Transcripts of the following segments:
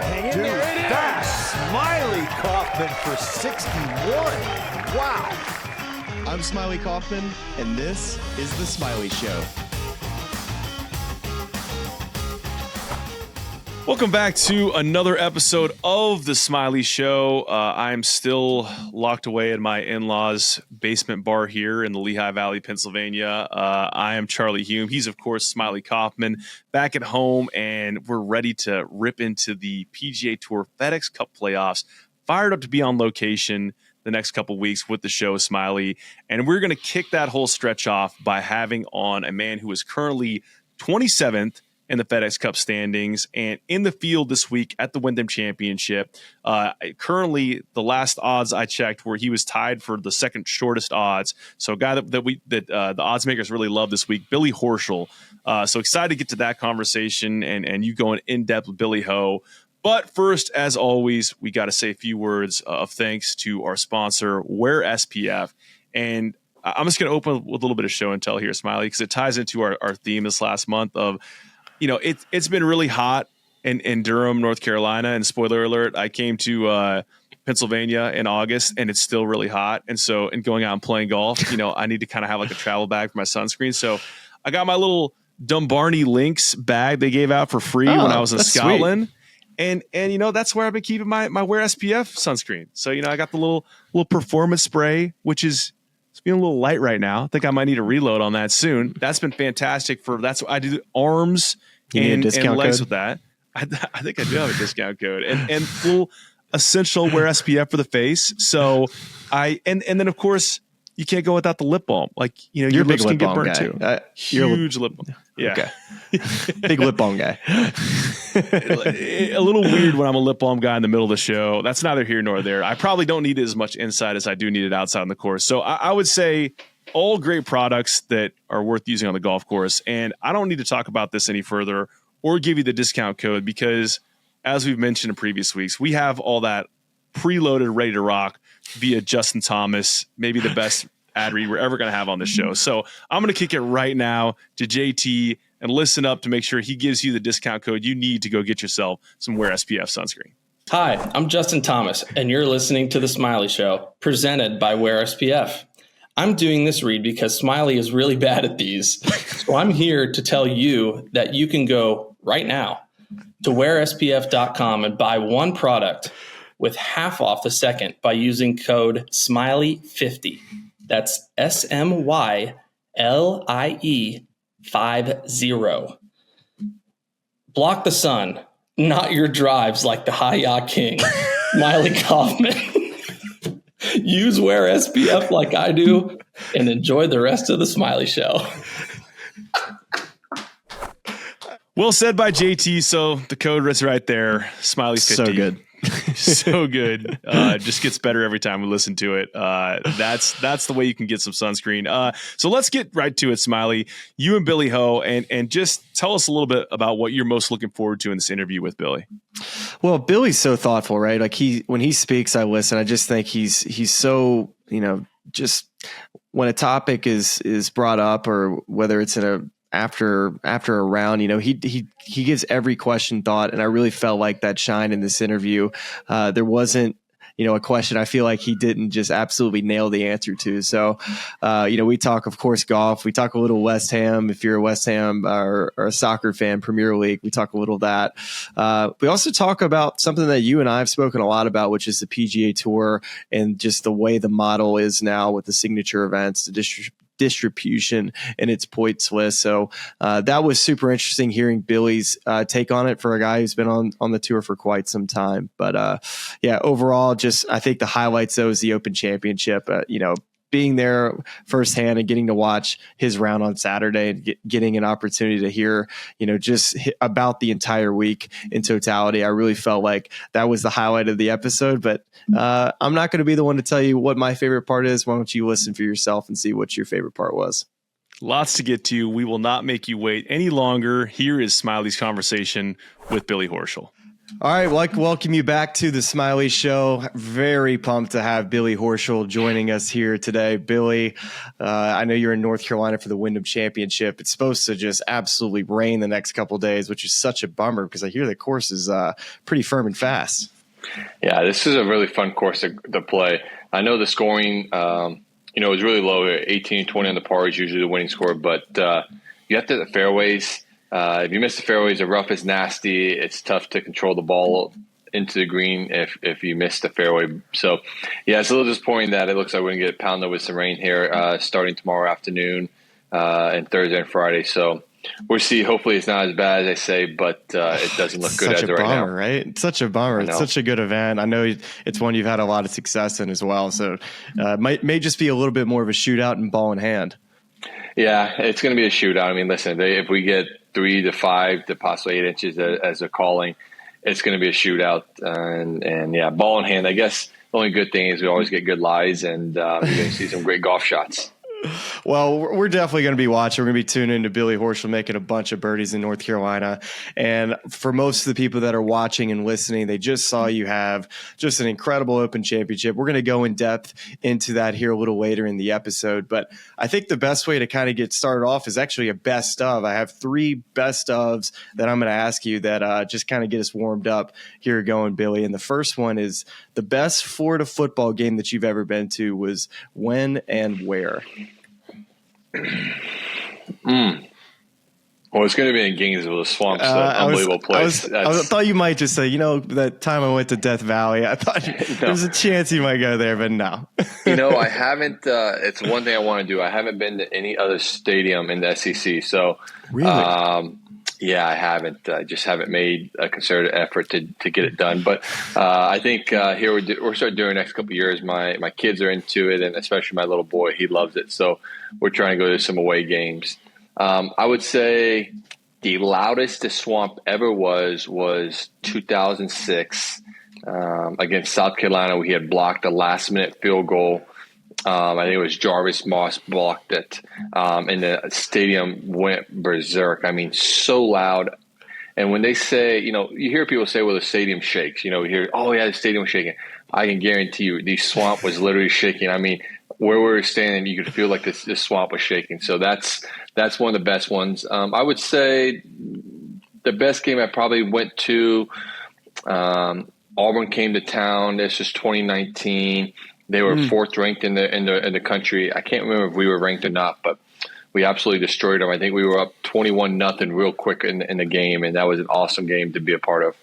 Hang in Dude, there. It that is. Smylie Kaufman for 61. Wow. I'm Smylie Kaufman, and this is The Smylie Show. Welcome back to another episode of The Smylie Show. I'm still locked away in my in-laws' basement bar here in the Lehigh Valley, Pennsylvania. I am Charlie Hume. He's, of course, Smylie Kaufman, back at home, and we're ready to rip into the PGA Tour FedEx Cup playoffs. Fired up to be on location the next couple weeks with the show, Smylie. And we're going to kick that whole stretch off by having on a man who is currently 27th in the FedEx Cup standings and in the field this week at the Wyndham Championship. Currently, the last odds I checked were he was tied for the second shortest odds. So a guy that the odds makers really love this week, Billy Horschel. So excited to get to that conversation and you going in depth with Billy Ho. But first, as always, we got to say a few words of thanks to our sponsor, Wear SPF. And I'm just going to open with a little bit of show and tell here, Smylie, because it ties into our theme this last month of, you know, it's been really hot in Durham, North Carolina. And spoiler alert, I came to Pennsylvania in August and it's still really hot. And so in going out and playing golf, you know, I need to kind of have like a travel bag for my sunscreen. So I got my little Dumbarton Lynx bag they gave out for free when I was in Scotland. Sweet. And you know, that's where I've been keeping my Wear SPF sunscreen. So, you know, I got the little performance spray, which is it's feeling a little light right now. I think I might need a reload on that soon. That's been fantastic that's what I do arms and legs with that. I think I do have a discount code and little essential Wear SPF for the face. So and then of course you can't go without the lip balm. Like, you know, your lips can get burnt too. Huge lip balm. Yeah. Okay. Big lip balm guy. A little weird when I'm a lip balm guy in the middle of the show. That's neither here nor there. I probably don't need it as much inside as I do need it outside on the course. So I would say all great products that are worth using on the golf course. And I don't need to talk about this any further or give you the discount code because, as we've mentioned in previous weeks, we have all that preloaded, ready to rock via Justin Thomas, maybe the best ad read we're ever going to have on the show. So I'm going to kick it right now to JT and listen up to make sure he gives you the discount code you need to go get yourself some Wear SPF sunscreen. Hi, I'm Justin Thomas, and you're listening to The Smylie Show, presented by Wear SPF. I'm doing this read because Smylie is really bad at these. So I'm here to tell you that you can go right now to wearspf.com and buy one product with half off the second by using code SMILEY50. That's SMYLIE50. Block the sun, not your drives like the High Yacht King, Smylie Kaufman. Use Wear SPF like I do and enjoy the rest of the Smylie Show. Well said by JT. So the code is right there. Smylie50. So good. So good. Just gets better every time we listen to it. That's the way you can get some sunscreen. So let's get right to it, Smylie. You and Billy Ho, and just tell us a little bit about what you're most looking forward to in this interview with Billy. Well, Billy's so thoughtful, right? Like when he speaks, I listen. I just think he's so, you know, just when a topic is brought up or whether it's in after a round, you know, he gives every question thought. And I really felt like that shine in this interview. There wasn't, you know, a question I feel like he didn't just absolutely nail the answer to. So, you know, we talk, of course, golf. We talk a little West Ham. If you're a West Ham or a soccer fan, Premier League, we talk a little of that. We also talk about something that you and I have spoken a lot about, which is the PGA Tour and just the way the model is now with the signature events, the distribution and its points list. So that was super interesting hearing Billy's take on it for a guy who's been on the tour for quite some time. But yeah, overall, just I think the highlights though is the Open Championship. You know, being there firsthand and getting to watch his round on Saturday and getting an opportunity to hear, you know, just about the entire week in totality. I really felt like that was the highlight of the episode, but I'm not going to be the one to tell you what my favorite part is. Why don't you listen for yourself and see what your favorite part was? Lots to get to. We will not make you wait any longer. Here is Smylie's conversation with Billy Horschel. All right, well, I welcome you back to the Smylie Show. Very pumped to have Billy Horschel joining us here today. Billy, I know you're in North Carolina for the Wyndham Championship. It's supposed to just absolutely rain the next couple of days, which is such a bummer because I hear the course is pretty firm and fast. Yeah, this is a really fun course to play. I know the scoring, is really low. 18 20 on the par is usually the winning score, but you have to hit the fairways. If you miss the fairways, the rough is nasty. It's tough to control the ball into the green if you miss the fairway. So, yeah, it's a little disappointing that it looks like we're going to get pounded with some rain here starting tomorrow afternoon and Thursday and Friday. So we'll see. Hopefully it's not as bad as they say, but it doesn't look good as of right now. Right? It's such a bummer. It's such a good event. I know it's one you've had a lot of success in as well. So may just be a little bit more of a shootout and ball in hand. Yeah, it's going to be a shootout. I mean, listen, if we get 3 to 5 to possibly 8 inches as they're calling, it's going to be a shootout. And yeah, ball in hand. I guess the only good thing is we always get good lies, and you're going to see some great golf shots. Well, we're definitely going to be watching. We're going to be tuning into Billy Horschel making a bunch of birdies in North Carolina. And for most of the people that are watching and listening, they just saw you have just an incredible Open Championship. We're going to go in depth into that here a little later in the episode. But I think the best way to kind of get started off is actually a best of. I have 3 best ofs that I'm going to ask you that just kind of get us warmed up here going, Billy. And the first one is the best Florida football game that you've ever been to was when and where? Well, it's going to be in Gainesville. The Swamp's an unbelievable place. I thought you might just say, that time I went to Death Valley, I thought there's a chance you might go there, but no. I haven't. It's one thing I want to do. I haven't been to any other stadium in the SEC. So, really? Yeah, I haven't. I just haven't made a concerted effort to get it done. But I think here we're starting doing the next couple of years. My kids are into it, and especially my little boy, he loves it. So we're trying to go to some away games. I would say the loudest the Swamp ever was 2006 against South Carolina. We had blocked a last-minute field goal. I think it was Jarvis Moss blocked it, and the stadium went berserk. I mean, so loud. And when they say, you hear people say, well, the stadium shakes. You hear, oh, yeah, the stadium was shaking. I can guarantee you the Swamp was literally shaking. I mean, where we were standing, you could feel like this Swamp was shaking. So that's one of the best ones. I would say the best game I probably went to, Auburn came to town. This was 2019. They were 4th ranked in the country. I can't remember if we were ranked or not, but we absolutely destroyed them. I think we were up 21-0 real quick in the game, and that was an awesome game to be a part of.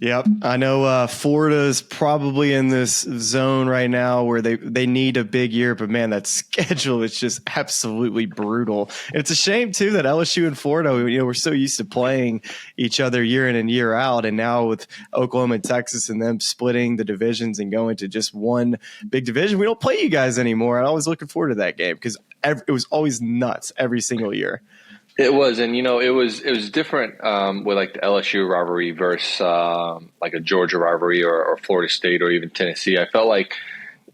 Yep. I know Florida's probably in this zone right now where they need a big year, but man, that schedule is just absolutely brutal. And it's a shame too that LSU and Florida, we're so used to playing each other year in and year out. And now with Oklahoma and Texas and them splitting the divisions and going to just one big division, we don't play you guys anymore. And I was looking forward to that game because it was always nuts every single year. It was, and it was different with like the LSU rivalry versus like a Georgia rivalry or Florida State or even Tennessee. I felt like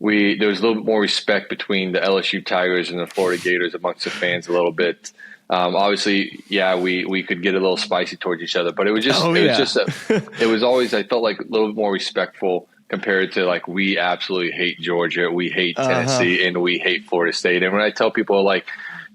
there was a little bit more respect between the LSU Tigers and the Florida Gators amongst the fans a little bit. Obviously, yeah, we could get a little spicy towards each other, but it was just it was always, I felt like, a little bit more respectful compared to like we absolutely hate Georgia, we hate Tennessee, and we hate Florida State. And when I tell people like,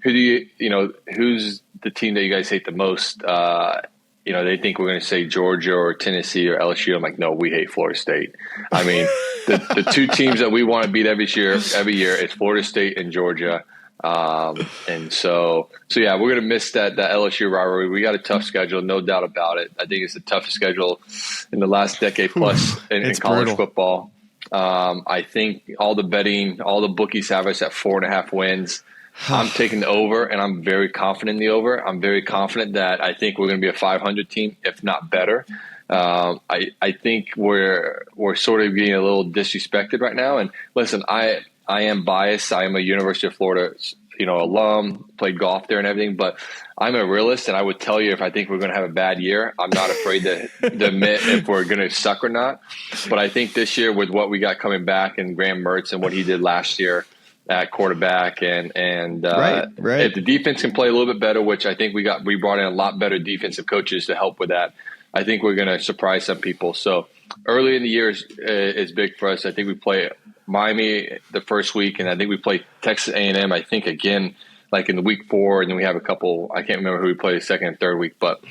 who's the team that you guys hate the most? They think we're going to say Georgia or Tennessee or LSU. I'm like, no, we hate Florida State. I mean, the 2 teams that we want to beat every year, it's Florida State and Georgia. And so yeah, we're going to miss that LSU rivalry. We got a tough schedule, no doubt about it. I think it's the toughest schedule in the last decade plus in college football. I think all the bookies have us at 4.5 wins. I'm taking the over, and I'm very confident in the over. I'm very confident that I think we're going to be a 500 team, if not better. I think we're sort of getting a little disrespected right now. And listen, I am biased. I am a University of Florida, alum, played golf there and everything. But I'm a realist, and I would tell you if I think we're going to have a bad year. I'm not afraid to admit if we're going to suck or not. But I think this year, with what we got coming back and Graham Mertz and what he did last year at quarterback, and if the defense can play a little bit better, which I think we brought in a lot better defensive coaches to help with that. I think we're going to surprise some people. So early in the year is big for us. I think we play Miami the first week, and I think we play Texas A&M, I think, again, like in the week 4, and then we have a couple – I can't remember who we play the second and third week. But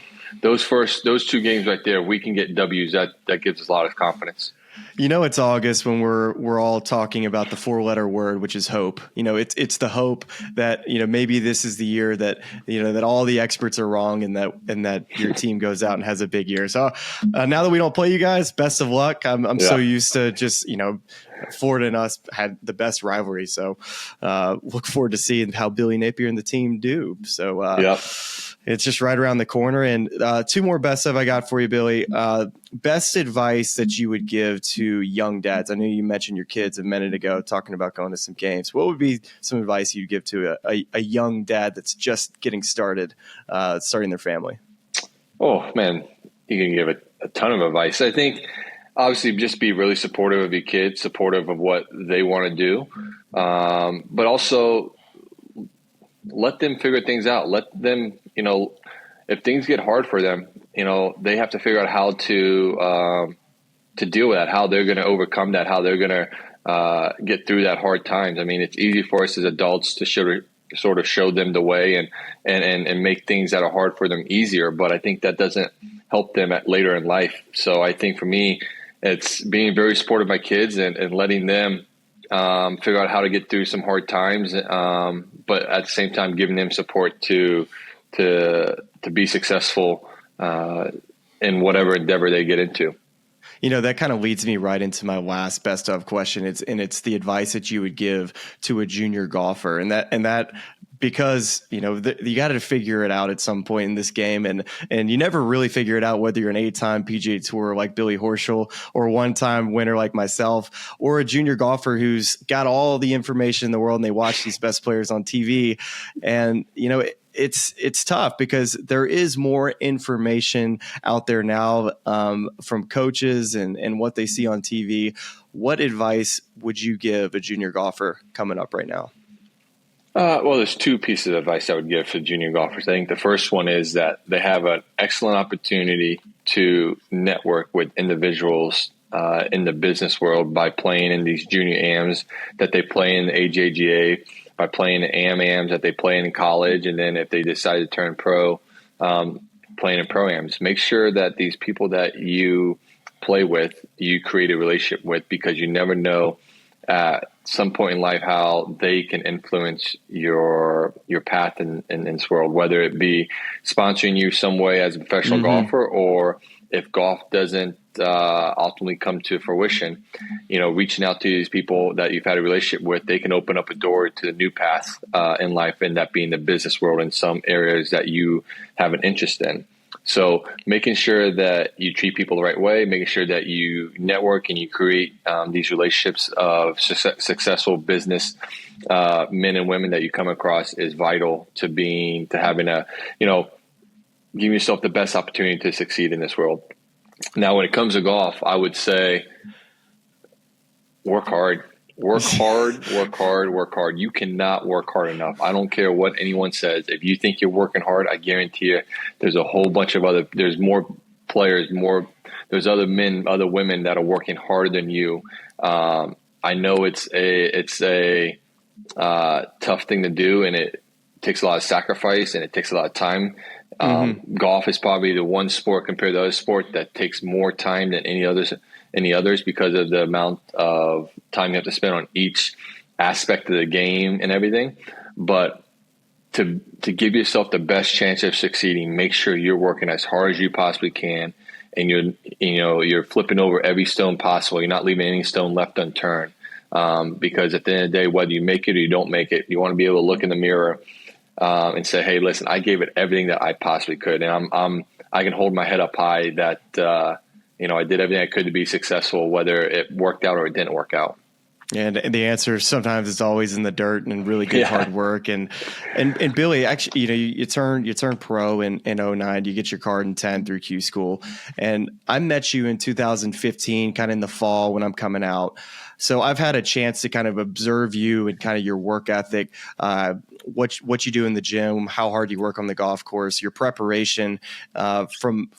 those 2 games right there, we can get W's. That gives us a lot of confidence. It's August when we're all talking about the 4-letter word, which is hope. It's the hope that maybe this is the year that that all the experts are wrong, and that your team goes out and has a big year. So now that we don't play you guys, best of luck. I'm so used to just Florida and us had the best rivalry, so look forward to seeing how Billy Napier and the team do. So it's just right around the corner. And 2 more best of I got for you, Billy. Best advice that you would give to young dads. I know you mentioned your kids a minute ago talking about going to some games. What would be some advice you'd give to a young dad that's just getting started, starting their family? Oh, man, you can give a ton of advice. I think obviously just be really supportive of your kids, supportive of what they want to do, but also let them figure things out. Let them, if things get hard for them, they have to figure out how to deal with that, how they're going to overcome that, how they're going to get through that hard times. I mean, it's easy for us as adults to sort of show them the way and make things that are hard for them easier. But I think that doesn't help them later in life. So I think for me, it's being very supportive of my kids and letting them figure out how to get through some hard times, but at the same time giving them support to be successful in whatever endeavor they get into. That kind of leads me right into my last best of question. It's the advice that you would give to a junior golfer, and that because you got to figure it out at some point in this game, and you never really figure it out whether you're an 8-time PGA Tour like Billy Horschel or 1-time winner like myself, or a junior golfer who's got all the information in the world and they watch these best players on TV, and it's tough because there is more information out there now from coaches and what they see on TV. What advice would you give a junior golfer coming up right now? Well, there's 2 pieces of advice I would give to junior golfers. I think the first one is that they have an excellent opportunity to network with individuals in the business world by playing in these junior AMs that they play in the AJGA, by playing the AMs that they play in college, and then if they decide to turn pro, playing in pro-ams. Make sure that these people that you play with, you create a relationship with, because you never know at some point in life how they can influence your path in this world, whether it be sponsoring you some way as a professional golfer, or if golf doesn't ultimately come to fruition, reaching out to these people that you've had a relationship with, they can open up a door to a new path in life, and that being the business world in some areas that you have an interest in. So making sure that you treat people the right way, making sure that you network and you create these relationships of successful business men and women that you come across is vital to having give yourself the best opportunity to succeed in this world. Now, when it comes to golf, I would say work hard. Work hard, work hard, work hard. You cannot work hard enough. I don't care what anyone says. If you think you're working hard, I guarantee you there's a whole bunch of there's more players, there's other men, other women that are working harder than you. I know it's a tough thing to do, and it takes a lot of sacrifice and it takes a lot of time. Golf is probably the one sport compared to other sports that takes more time than any others because of the amount of time you have to spend on each aspect of the game and everything. But to give yourself the best chance of succeeding, make sure you're working as hard as you possibly can, and you're flipping over every stone possible. You're not leaving any stone left unturned, because at the end of the day, whether you make it or you don't make it, you want to be able to look in the mirror and say, hey, listen, I gave it everything that I possibly could. And I can hold my head up high that, I did everything I could to be successful, whether it worked out or it didn't work out. And the answer sometimes is always in the dirt and really good hard work. And Billy, actually, you turn pro in 09, you get your card in 10 through Q School. And I met you in 2015, kind of in the fall when I'm coming out. So I've had a chance to kind of observe you and kind of your work ethic, what you do in the gym, how hard you work on the golf course, your preparation. From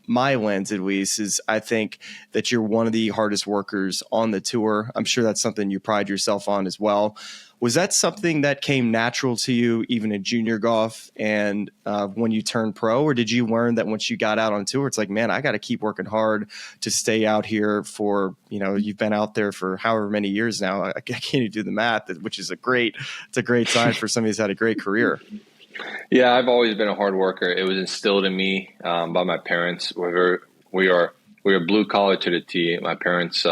my lens, at least, is I think that you're one of the hardest workers on the tour. I'm sure that's something you pride yourself on as well. Was that something that came natural to you even in junior golf and when you turned pro, or did you learn that once you got out on tour, it's like, man, I got to keep working hard to stay out here for, you've been out there for however many years now. I can't even do the math, which is a great sign for somebody who's had a great career. Yeah, I've always been a hard worker. It was instilled in me by my parents. We are blue collar to the T. My parents,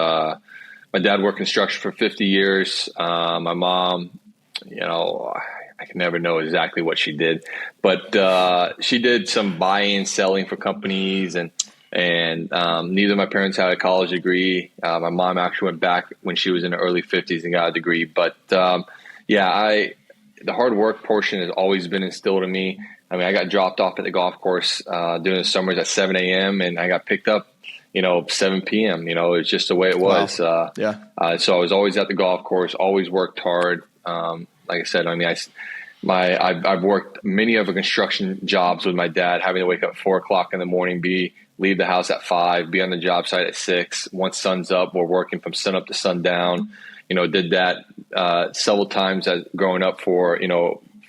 my dad worked construction for 50 years. My mom, I can never know exactly what she did, but she did some buying, selling for companies, and neither of my parents had a college degree. My mom actually went back when she was in the early 50s and got a degree. But the hard work portion has always been instilled in me. I mean, I got dropped off at the golf course during the summers at 7 a.m. and I got picked up 7 p.m. It's just the way it was. Wow. So I was always at the golf course, always worked hard. Like I said, I mean, I've worked many of the construction jobs with my dad, having to wake up at 4 o'clock in the morning, leave the house at 5, be on the job site at 6. Once sun's up, we're working from sun up to sundown. Did that several times as growing up for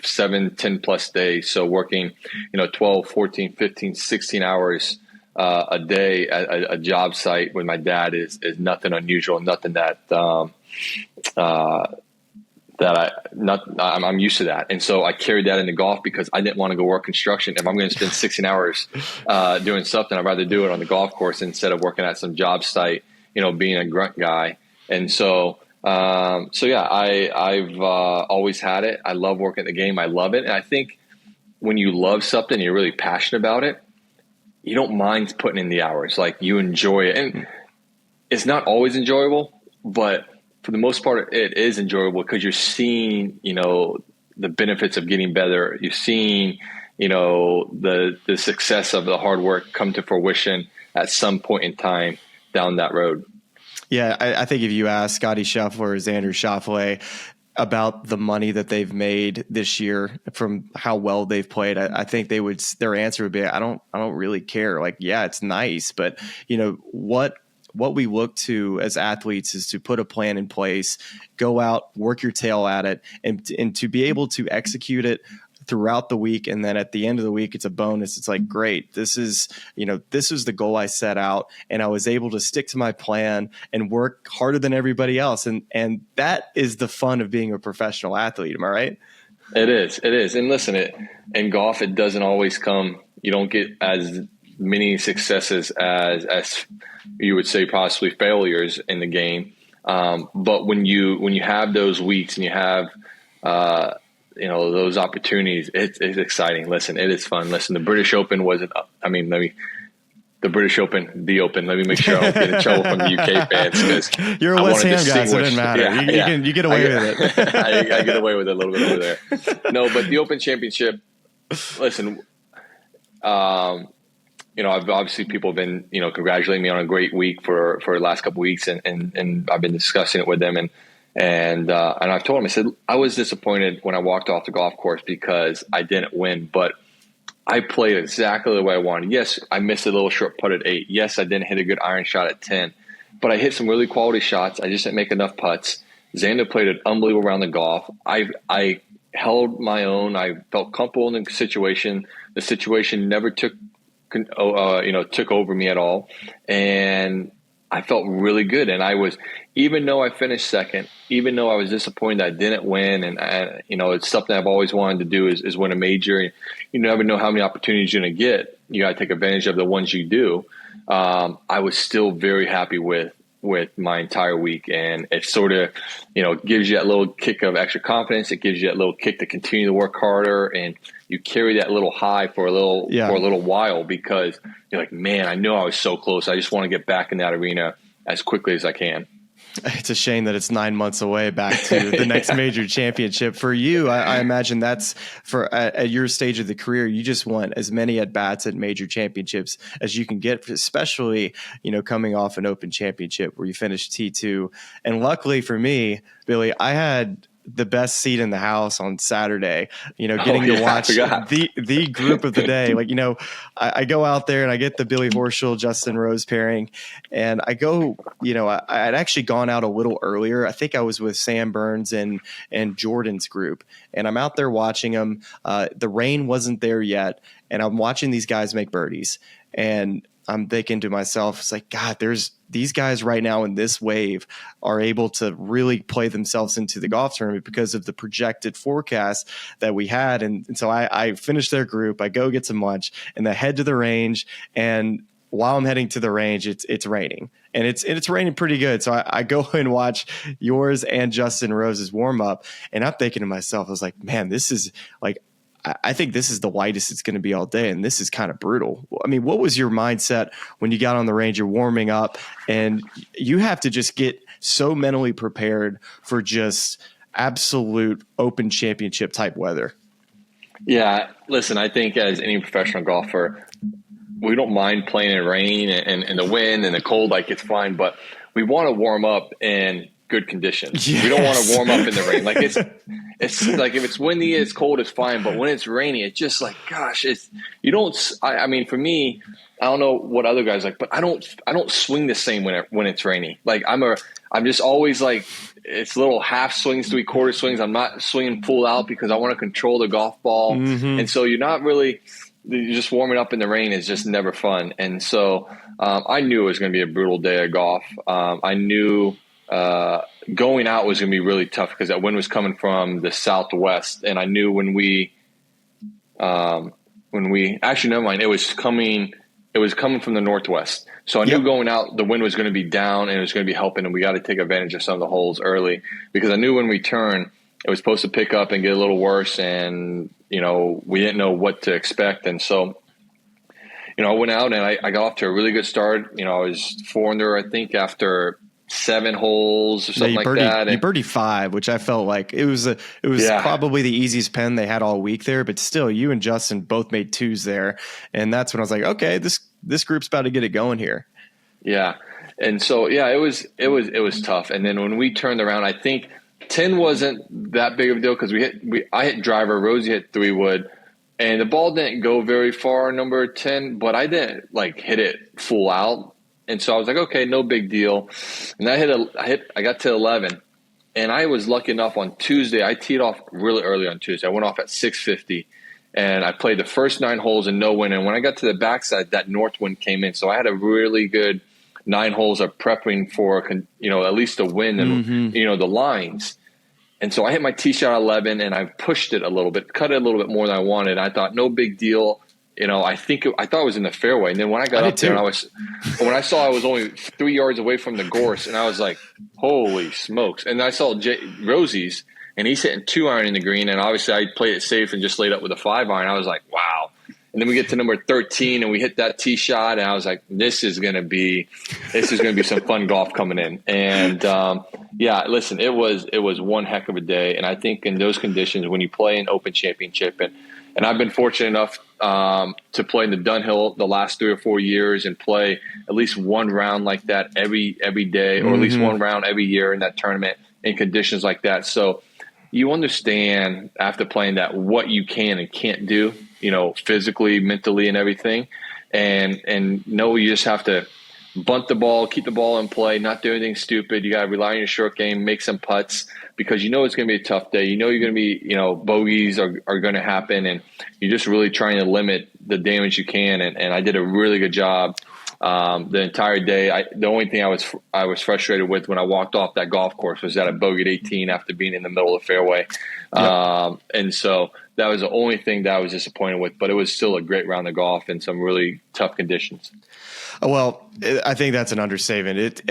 7, 10 plus days. So working 12, 14, 15, 16 hours a day at a job site with my dad is nothing unusual, nothing that I'm used to that. And so I carried that into golf because I didn't want to go work construction. If I'm going to spend 16 hours doing something, I'd rather do it on the golf course instead of working at some job site, being a grunt guy. And so I've always had it. I love working at the game. I love it. And I think when you love something, you're really passionate about it, you don't mind putting in the hours. Like, you enjoy it. And it's not always enjoyable, but for the most part, it is enjoyable because you're seeing, the benefits of getting better. You're seeing, the success of the hard work come to fruition at some point in time down that road. Yeah, I think if you ask Scotty Scheffler or Xander Schauffele about the money that they've made this year from how well they've played, I think their answer would be, I don't really care. Like, yeah, it's nice, but what we look to as athletes is to put a plan in place, go out, work your tail at it, and to be able to execute it throughout the week. And then at the end of the week, it's a bonus. It's like, great, this is the goal I set out, and I was able to stick to my plan and work harder than everybody else. And that is the fun of being a professional athlete. Am I right? It is. And listen, in golf, it doesn't always come, you don't get as many successes as you would say possibly failures in the game. But when you have those weeks and you have, those opportunities, it's exciting. Listen, it is fun. Listen, the British Open wasn't, the British Open, the Open. Let me make sure I don't get in trouble from the UK fans, because you're a West Ham guy, so it doesn't matter. You get away with it. I get away with it a little bit over there. No, but the Open Championship, listen, I've obviously people have been, congratulating me on a great week for the last couple of weeks, and I've been discussing it with them, and I've told them, I said, I was disappointed when I walked off the golf course because I didn't win, but I played exactly the way I wanted. Yes, I missed a little short putt at 8. Yes, I didn't hit a good iron shot at 10, but I hit some really quality shots. I just didn't make enough putts. Xander played an unbelievable round of golf. I held my own. I felt comfortable in the situation. The situation never took over me at all. And I felt really good. And even though I finished second, even though I was disappointed I didn't win, and it's something I've always wanted to do is win a major. You never know how many opportunities you're going to get. You got to take advantage of the ones you do. I was still very happy with my entire week. And it sort of, gives you that little kick of extra confidence. It gives you that little kick to continue to work harder, and you carry that little high for a little while, because you're like, man, I know I was so close. I just want to get back in that arena as quickly as I can. It's a shame that it's 9 months away back to the next major championship. For you, I imagine that's at your stage of the career, you just want as many at-bats at major championships as you can get, especially, coming off an Open Championship where you finished T2. And luckily for me, Billy, I had the best seat in the house on Saturday, getting to watch the group of the day. I go out there and I get the Billy Horschel, Justin Rose pairing, and I go, I'd actually gone out a little earlier. I think I was with Sam Burns and Jordan's group, and I'm out there watching them. The rain wasn't there yet, and I'm watching these guys make birdies, and I'm thinking to myself, it's like, God, these guys right now in this wave are able to really play themselves into the golf tournament because of the projected forecast that we had. And so I finished their group, I go get some lunch, and I head to the range. And while I'm heading to the range, it's raining, and it's raining pretty good. So I go and watch yours and Justin Rose's warm up, and I'm thinking to myself, I was like, man, this is like, I think this is the lightest it's going to be all day, and this is kind of brutal. I mean, what was your mindset when you got on the range, you're warming up, and you have to just get so mentally prepared for just absolute Open Championship type weather? Yeah, listen, I think as any professional golfer, we don't mind playing in rain and the wind and the cold, like it's fine, but we want to warm up in good conditions. Yes. We don't want to warm up in the rain. Like it's like if it's windy, it's cold, it's fine. But when it's rainy, it's just like, gosh, I mean, for me, I don't know what other guys like, but I don't swing the same when it's rainy. Like I'm just always like, it's little half swings, 3/4 swings. I'm not swinging full out because I want to control the golf ball. Mm-hmm. And so you're just warming up in the rain is just never fun. And so I knew it was going to be a brutal day of golf. I knew going out was going to be really tough because that wind was coming from the southwest, and I knew when we actually, never mind, it was coming from the northwest. So I knew going out, the wind was going to be down and it was going to be helping, and we got to take advantage of some of the holes early because I knew when we turned, it was supposed to pick up and get a little worse, and we didn't know what to expect. And so I went out and I got off to a really good start. I was 4 under, I think, after 7 holes or something like that. You birdied 5, which I felt like it was probably the easiest pen they had all week there, but still you and Justin both made 2s there. And that's when I was like, okay, this group's about to get it going here. Yeah. And so, it was tough. And then when we turned around, I think 10 wasn't that big of a deal because I hit driver, Rosie hit 3-wood, and the ball didn't go very far, number 10, but I didn't hit it full out. And so I was like, okay, no big deal. And I got to 11, and I was lucky enough on Tuesday. I teed off really early on Tuesday. I went off at 6:50, and I played the first 9 holes and no wind. And when I got to the backside, that north wind came in. So I had a really good 9 holes of prepping for, at least the wind and, the lines. And so I hit my tee shot at 11, and I pushed it a little bit, cut it a little bit more than I wanted. I thought, no big deal. I thought it was in the fairway. And then when I got up there, when I saw I was only 3 yards away from the gorse, and I was like, holy smokes. And I saw Rosie's, and he's hitting 2-iron in the green. And obviously I played it safe and just laid up with a 5-iron. I was like, wow. And then we get to number 13 and we hit that tee shot. And I was like, this is going to be some fun golf coming in. And listen, it was one heck of a day. And I think in those conditions, when you play an Open Championship, and I've been fortunate enough to play in the Dunhill the last 3 or 4 years and play at least one round like that every day, or at least one round every year in that tournament in conditions like that. So you understand after playing that what you can and can't do, physically, mentally, and everything. And you just have to bunt the ball, keep the ball in play, not do anything stupid. You got to rely on your short game, make some putts, because it's going to be a tough day. You're going to be, bogeys are going to happen, and you're just really trying to limit the damage you can. And I did a really good job the entire day. The only thing I was frustrated with when I walked off that golf course was that I bogeyed 18 after being in the middle of the fairway. Yep. And so that was the only thing that I was disappointed with, but it was still a great round of golf in some really tough conditions. Well, I think that's an understatement.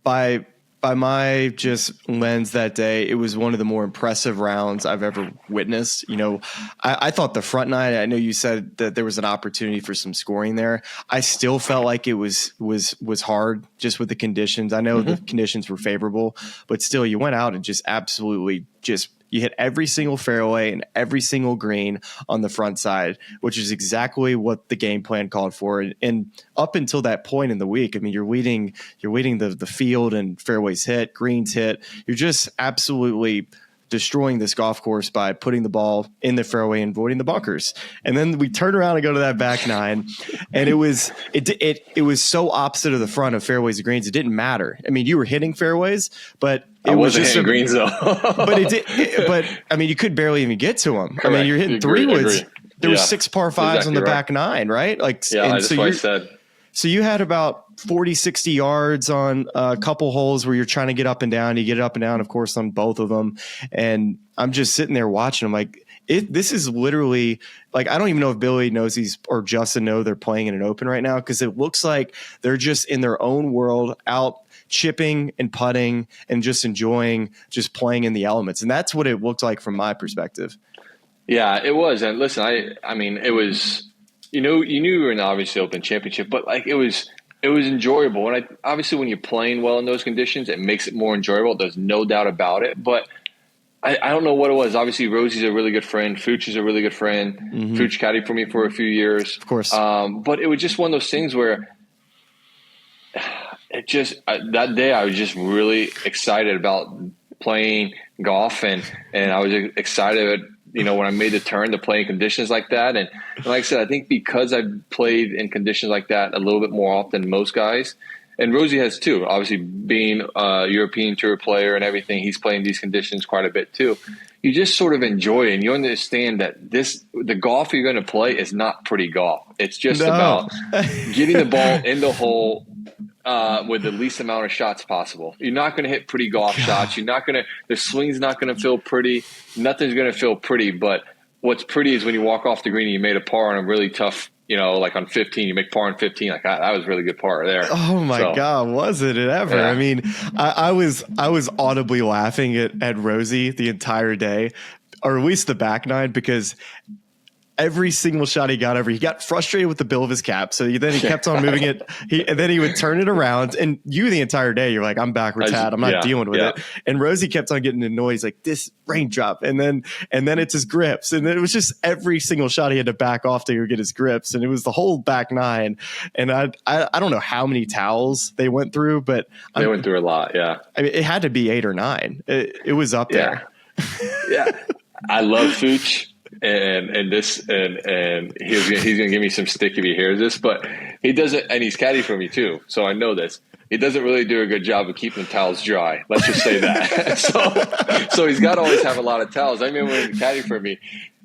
By by my just lens that day, it was one of the more impressive rounds I've ever witnessed. I thought the front nine, I know you said that there was an opportunity for some scoring there. I still felt like it was hard just with the conditions. I know the conditions were favorable, but still you went out and just absolutely you hit every single fairway and every single green on the front side, which is exactly what the game plan called for. And up until that point in the week, I mean, you're leading the field and fairways hit, greens hit. You're just absolutely destroying this golf course by putting the ball in the fairway and avoiding the bunkers. And then we turn around and go to that back nine, and it was so opposite of the front of fairways and greens. It didn't matter. I mean, you were hitting fairways, but it was just hitting greens though. but I mean, you could barely even get to them. Correct. I mean, you're hitting three woods. There was 6 par fives on the back nine, right? That's what I said. So you had about 40, 60 yards on a couple holes where you're trying to get up and down. You get it up and down, of course, on both of them. And I'm just sitting there watching. I'm like, this is literally like, I don't even know if Billy knows or Justin know they're playing in an open right now, because it looks like they're just in their own world, out chipping and putting and just enjoying just playing in the elements. And that's what it looked like from my perspective. Yeah, it was. And listen, I mean, it was, you knew you were in the obviously Open Championship, but like it was enjoyable. And obviously when you're playing well in those conditions, it makes it more enjoyable. There's no doubt about it. But I don't know what it was. Obviously, Rosie's a really good friend. Fooch is a really good friend. Fooch caddied for me for a few years. Of course. But it was just one of those things where that day I was just really excited about playing golf, and I was excited, when I made the turn to play in conditions like that. And like I said, I think because I've played in conditions like that a little bit more often than most guys, and Rosie has too, obviously being a European Tour player and everything, he's playing these conditions quite a bit too. You just sort of enjoy it, and you understand that the golf you're going to play is not pretty golf. It's just about getting the ball in the hole with the least amount of shots possible. You're not going to hit pretty golf shots. The swing's not going to feel pretty. Nothing's going to feel pretty. But what's pretty is when you walk off the green and you made a par on a really tough, like on 15, you make par on 15. Like that was a really good par there. Oh my God, wasn't it ever? Yeah. I mean, I was audibly laughing at Rosie the entire day, or at least the back nine, because every single shot he got frustrated with the bill of his cap. So then he kept on moving it. And then he would turn it around, and you the entire day, you're like, I'm backwards hat. I'm not dealing with it. And Rosie kept on getting annoyed. He's like, this raindrop. And then it's his grips. And then it was just every single shot he had to back off to get his grips. And it was the whole back nine. And I don't know how many towels they went through, but they went through a lot. Yeah. I mean, it had to be 8 or 9. It was up there. Yeah. I love Fooch. And he's gonna give me some stick if he hears this, but he doesn't, and he's caddy for me too, so I know this. He doesn't really do a good job of keeping the towels dry. Let's just say that. so he's got to always have a lot of towels. I remember when he caddied for me,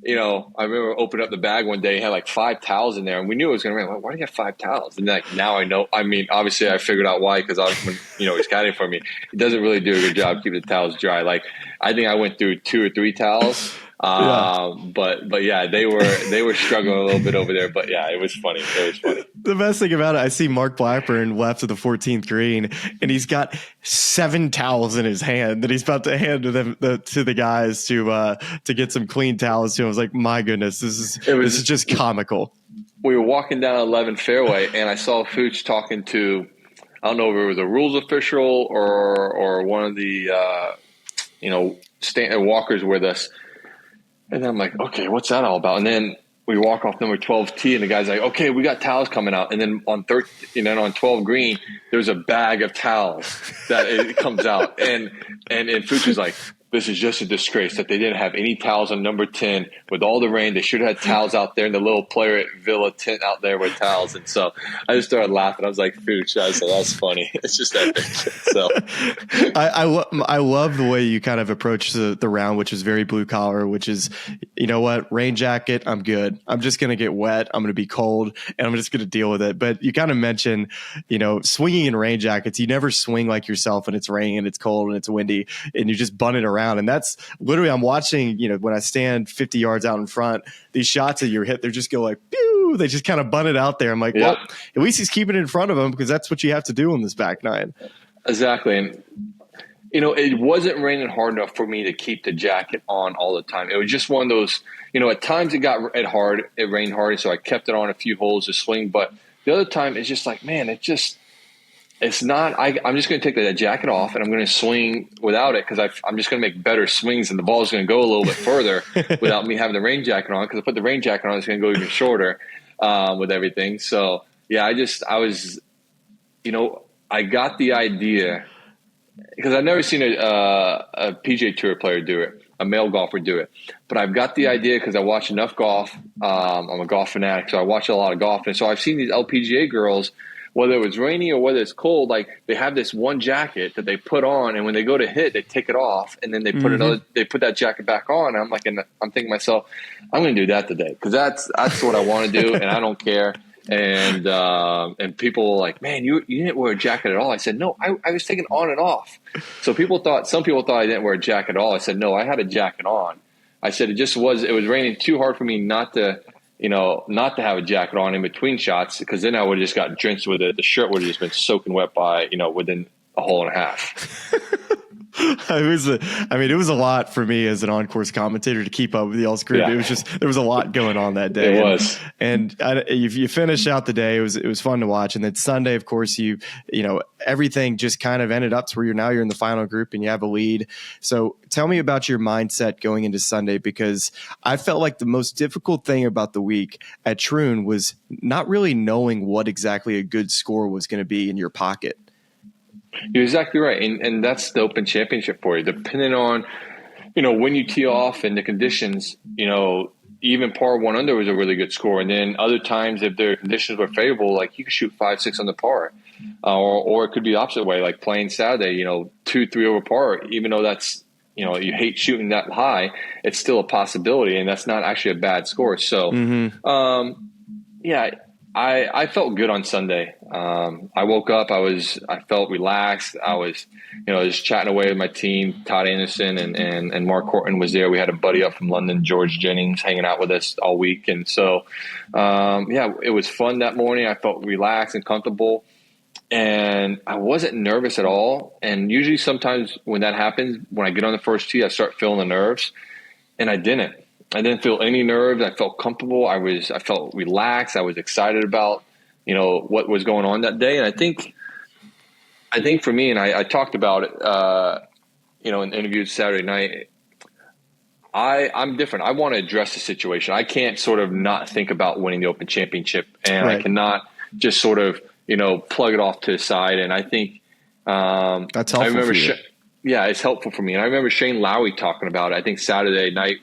I remember opening up the bag one day, he had like 5 towels in there, and we knew it was gonna rain. Like, why do you have 5 towels? And like now I know. I mean, obviously I figured out why, because when he's caddying for me, he doesn't really do a good job keeping the towels dry. Like I think I went through 2 or 3 towels. But yeah, they were struggling a little bit over there, but yeah, it was funny. The best thing about it, I see Mark Blackburn left of the 14th green, and he's got 7 towels in his hand that he's about to hand to the guys to get some clean towels to him. I was like, my goodness, this is just comical. We were walking down 11 fairway, and I saw Fooch talking to, I don't know if it was a rules official or one of the walkers with us. And then I'm like, okay, what's that all about? And then we walk off number 12 tee, and the guy's like, okay, we got towels coming out. And then on 12 green, there's a bag of towels that it comes out. And Fooch was like, this is just a disgrace that they didn't have any towels on number 10 with all the rain. They should have had towels out there in the little player at Villa tent out there with towels. And so I just started laughing. I was like, Fooch, I said, that's funny. It's just epic. So I love the way you kind of approach the round, which is very blue collar, which is, you know what, rain jacket, I'm good. I'm just going to get wet. I'm going to be cold, and I'm just going to deal with it. But you kind of mentioned, swinging in rain jackets. You never swing like yourself when it's raining and it's cold and it's windy, and you just bun it around. And that's literally, I'm watching, when I stand 50 yards out in front, these shots that you hit, they just go like, pew, they just kind of bun it out there. I'm like, well, at least he's keeping it in front of him, because that's what you have to do on this back nine. Exactly. And it wasn't raining hard enough for me to keep the jacket on all the time. It was just one of those, at times it rained hard, so I kept it on a few holes to swing. But the other time, it's just like, man, it's not. I'm just going to take that jacket off and I'm going to swing without it because I'm just going to make better swings and the ball is going to go a little bit further without me having the rain jacket on. Because I put the rain jacket on, it's going to go even shorter with everything. So yeah, I got the idea. Because I've never seen a PGA Tour player do it, a male golfer do it. But I've got the idea because I watch enough golf. I'm a golf fanatic, so I watch a lot of golf. And so I've seen these LPGA girls, whether it was rainy or whether it's cold, like they have this one jacket that they put on, and when they go to hit, they take it off, and then they put that jacket back on. And I'm thinking to myself, I'm going to do that today because that's what I want to do, and I don't care. And people were like, man, you didn't wear a jacket at all. I said, no, I was taking on and off. So some people thought I didn't wear a jacket at all. I said, no, I had a jacket on. I said, it was raining too hard for me not to have a jacket on in between shots, because then I would have just got drenched with it. The shirt would have just been soaking wet by, within a hole and a half. It was a lot for me as an on-course commentator to keep up with y'all's group. Yeah. It was just, there was a lot going on that day. It was. And you finish out the day. It was fun to watch. And then Sunday, of course, everything just kind of ended up to where you're in the final group and you have a lead. So tell me about your mindset going into Sunday, because I felt like the most difficult thing about the week at Troon was not really knowing what exactly a good score was going to be in your pocket. You're exactly right. And that's the Open Championship for you. Depending on, when you tee off and the conditions, even par 1 under was a really good score. And then other times, if the conditions were favorable, like you could shoot 5-6 on the par. Or it could be the opposite way, like playing Saturday, 2-3 over par, even though that's, you hate shooting that high, it's still a possibility. And that's not actually a bad score. So, I felt good on Sunday. I woke up, I felt relaxed. I was, just chatting away with my team. Todd Anderson and Mark Horton was there. We had a buddy up from London, George Jennings, hanging out with us all week. And so, it was fun that morning. I felt relaxed and comfortable, and I wasn't nervous at all. And usually sometimes when that happens, when I get on the first tee, I start feeling the nerves, and I didn't feel any nerves. I felt comfortable. I felt relaxed. I was excited about, what was going on that day. And I think for me, and I talked about it, in the interview Saturday night, I'm different. I want to address the situation. I can't sort of not think about winning the Open Championship, and right. I cannot just sort of, plug it off to the side. And I think, that's helpful for you. It's helpful for me. And I remember Shane Lowry talking about it, I think Saturday night,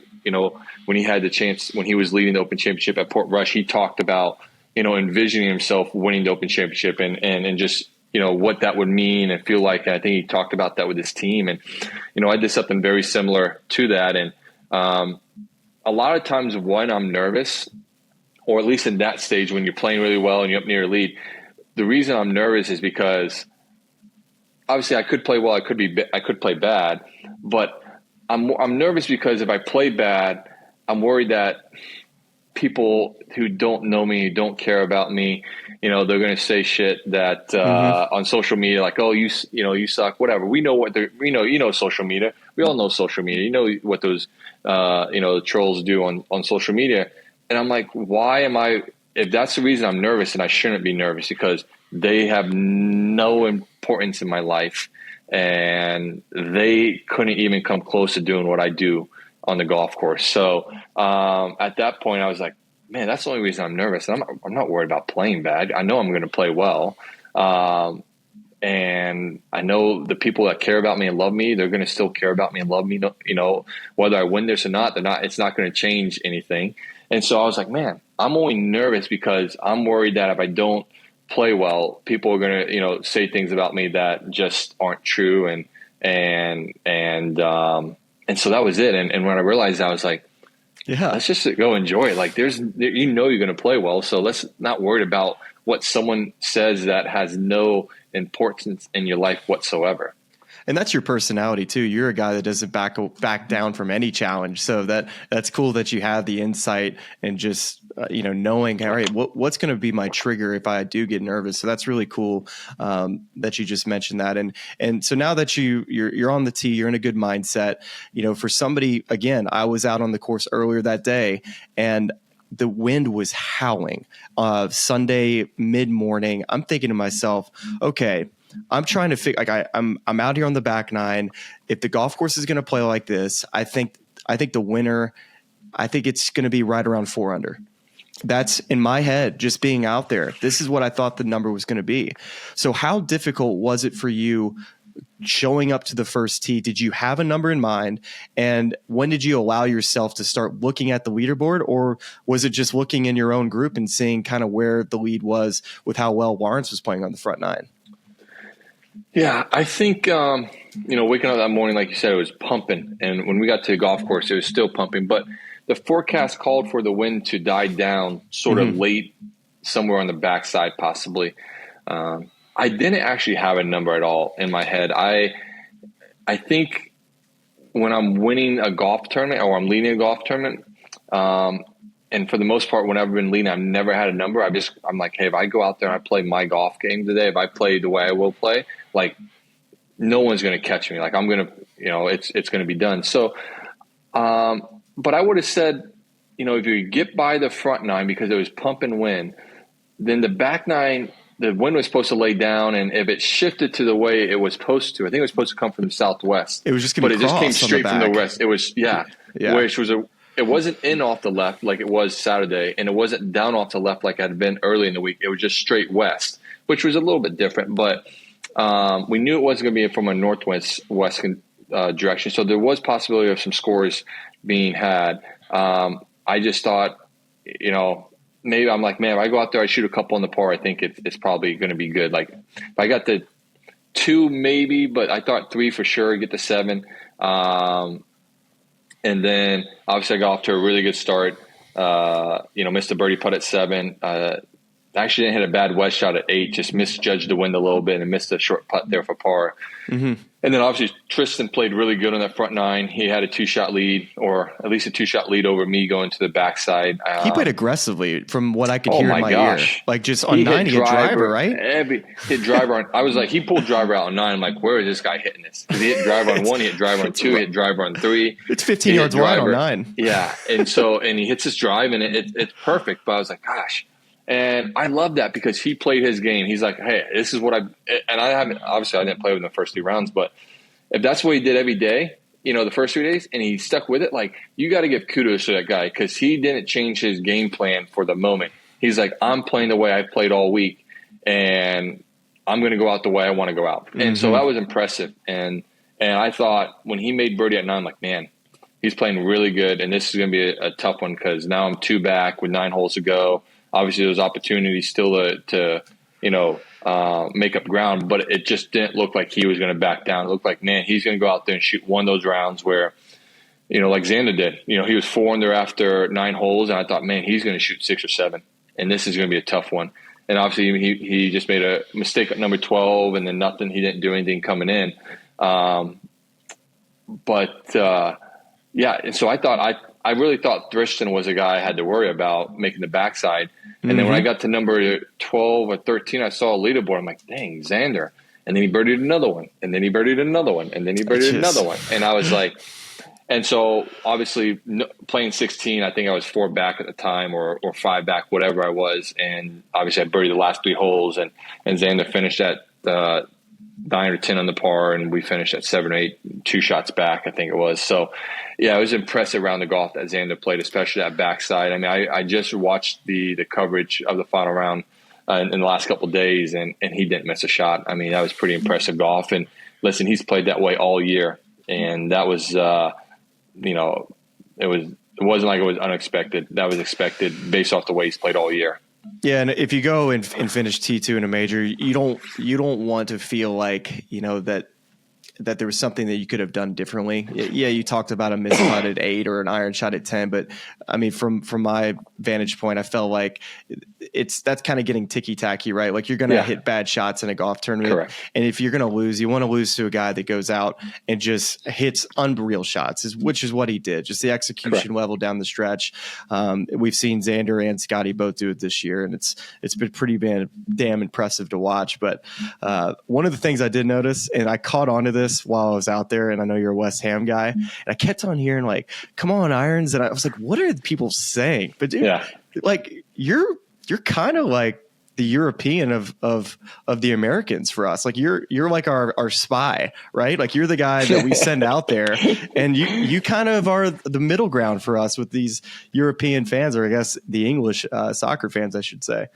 when he had the chance, when he was leading the Open Championship at Port Rush, he talked about, envisioning himself winning the Open Championship and just, what that would mean and feel like. And I think he talked about that with his team. And, I did something very similar to that. And a lot of times when I'm nervous, or at least in that stage when you're playing really well and you're up near a lead, the reason I'm nervous is because obviously I could play well, I could play bad, but I'm nervous because if I play bad, I'm worried that people who don't know me, who don't care about me, they're going to say shit that on social media, like, oh, you suck, whatever. We know social media. We all know social media. You know what those the trolls do on social media. And I'm like, why am I? If that's the reason I'm nervous, then I shouldn't be nervous, because they have no importance in my life. And they couldn't even come close to doing what I do on the golf course. So at that point, I was like, man, that's the only reason I'm nervous. I'm not worried about playing bad. I know I'm going to play well. And I know the people that care about me and love me, they're going to still care about me and love me. Whether I win this or not, it's not going to change anything. And so I was like, man, I'm only nervous because I'm worried that if I don't play well, people are going to, say things about me that just aren't true. And so that was it. And when I realized that, I was like, yeah, let's just go enjoy it. Like you're going to play well. So let's not worry about what someone says that has no importance in your life whatsoever. And that's your personality too. You're a guy that doesn't back down from any challenge. So that's cool that you have the insight and just, knowing, all right, what's going to be my trigger if I do get nervous. So that's really cool that you just mentioned that. And so now that you're on the tee, you're in a good mindset, for somebody, again, I was out on the course earlier that day and the wind was howling Sunday mid-morning. I'm thinking to myself, okay, I'm trying to figure, I'm out here on the back nine. If the golf course is going to play like this, I think the winner, I think it's going to be right around 4 under. That's in my head, just being out there. This is what I thought the number was going to be. So how difficult was it for you showing up to the first tee? Did you have a number in mind? And when did you allow yourself to start looking at the leaderboard? Or was it just looking in your own group and seeing kind of where the lead was with how well Lawrence was playing on the front nine? Yeah, I think, waking up that morning, like you said, it was pumping. And when we got to the golf course, it was still pumping. But the forecast called for the wind to die down sort of late, somewhere on the backside possibly. I didn't actually have a number at all in my head. I think when I'm winning a golf tournament or I'm leading a golf tournament, and for the most part, when I've been leading, I've never had a number. I'm like, hey, if I go out there and I play my golf game today, if I play the way I will play, like no one's going to catch me. Like I'm going to, it's going to be done. So, but I would have said, if you get by the front nine because it was pump and wind, then the back nine, the wind was supposed to lay down, and if it shifted to the way it was supposed to, I think it was supposed to come from the southwest. It was just going to be but it just came straight from the west. It was, which was it wasn't in off the left like it was Saturday, and it wasn't down off the left like it had been early in the week. It was just straight west, which was a little bit different, but we knew it wasn't going to be from a northwest direction, so there was possibility of some scores being had. I just thought, maybe I'm like, man, if I go out there, I shoot a couple on the par, I think it's probably going to be good. Like if I got the 2 maybe, but I thought 3 for sure, get the 7. And then obviously I got off to a really good start. Missed a birdie putt at 7. Actually didn't hit a bad wedge shot at 8, just misjudged the wind a little bit and missed a short putt there for par. Mm-hmm. And then obviously Tristan played really good on that front nine. He had a 2-shot lead, or at least a 2-shot lead over me going to the backside. He played aggressively from what I could hear in my ear. Like just on 9, he hit driver, right? Hit driver on. I was like, he pulled driver out on 9. I'm like, where is this guy hitting this? Because he hit driver on 1, he hit driver on 2, he hit driver on 3. It's 15 yards wide on 9. Yeah, and he hits his drive, and it's perfect. But I was like, gosh. And I love that because he played his game. He's like, hey, this is what I didn't play with him the first 3 rounds, but if that's what he did every day, the first 3 days, and he stuck with it, like you got to give kudos to that guy because he didn't change his game plan for the moment. He's like, I'm playing the way I played all week, and I'm going to go out the way I want to go out. Mm-hmm. And so that was impressive. And I thought when he made birdie at 9, I'm like, man, he's playing really good, and this is going to be a tough one because now I'm 2 back with 9 holes to go. Obviously, there's opportunities still to make up ground, but it just didn't look like he was going to back down. It looked like, man, he's going to go out there and shoot one of those rounds where, like Xander did. He was 4 under after 9 holes, and I thought, man, he's going to shoot 6 or 7, and this is going to be a tough one. And obviously, he just made a mistake at number 12, and then nothing. He didn't do anything coming in. And so I really thought Tristan was a guy I had to worry about making the backside. And then when I got to number 12 or 13, I saw a leaderboard. I'm like, dang, Xander. And then he birdied another one. And then he birdied another one. And then he birdied another one. And I was like, and so obviously playing 16, I think I was 4 back at the time or 5 back, whatever I was. And obviously I birdied the last 3 holes. And Xander finished at 9 or 10 on the par, and we finished at 7 or 8, 2 shots back, I think it was. So, yeah, it was impressive round of golf that Xander played, especially that backside. I mean, I just watched the coverage of the final round in the last couple of days, and he didn't miss a shot. I mean, that was pretty impressive golf. And listen, he's played that way all year, and that was, it wasn't like it was unexpected. That was expected based off the way he's played all year. Yeah, and if you go and finish T2 in a major, you don't want to feel like, that that there was something that you could have done differently. Yeah, you talked about a missed putt at 8 or an iron shot at 10, but I mean, from my vantage point, I felt like that's kind of getting ticky-tacky, right? Like you're going to hit bad shots in a golf tournament. Correct. And if you're going to lose, you want to lose to a guy that goes out and just hits unreal shots, which is what he did. Just the execution level down the stretch. We've seen Xander and Scotty both do it this year, and it's been pretty damn impressive to watch. But one of the things I did notice, and I caught on to this while I was out there, and I know you're a West Ham guy, and I kept on hearing like, "Come on, Irons," and I was like, "What are the people saying?" But dude, like you're kind of like the European of the Americans for us. Like you're like our spy, right? Like you're the guy that we send out there, and you kind of are the middle ground for us with these European fans, or I guess the English soccer fans, I should say.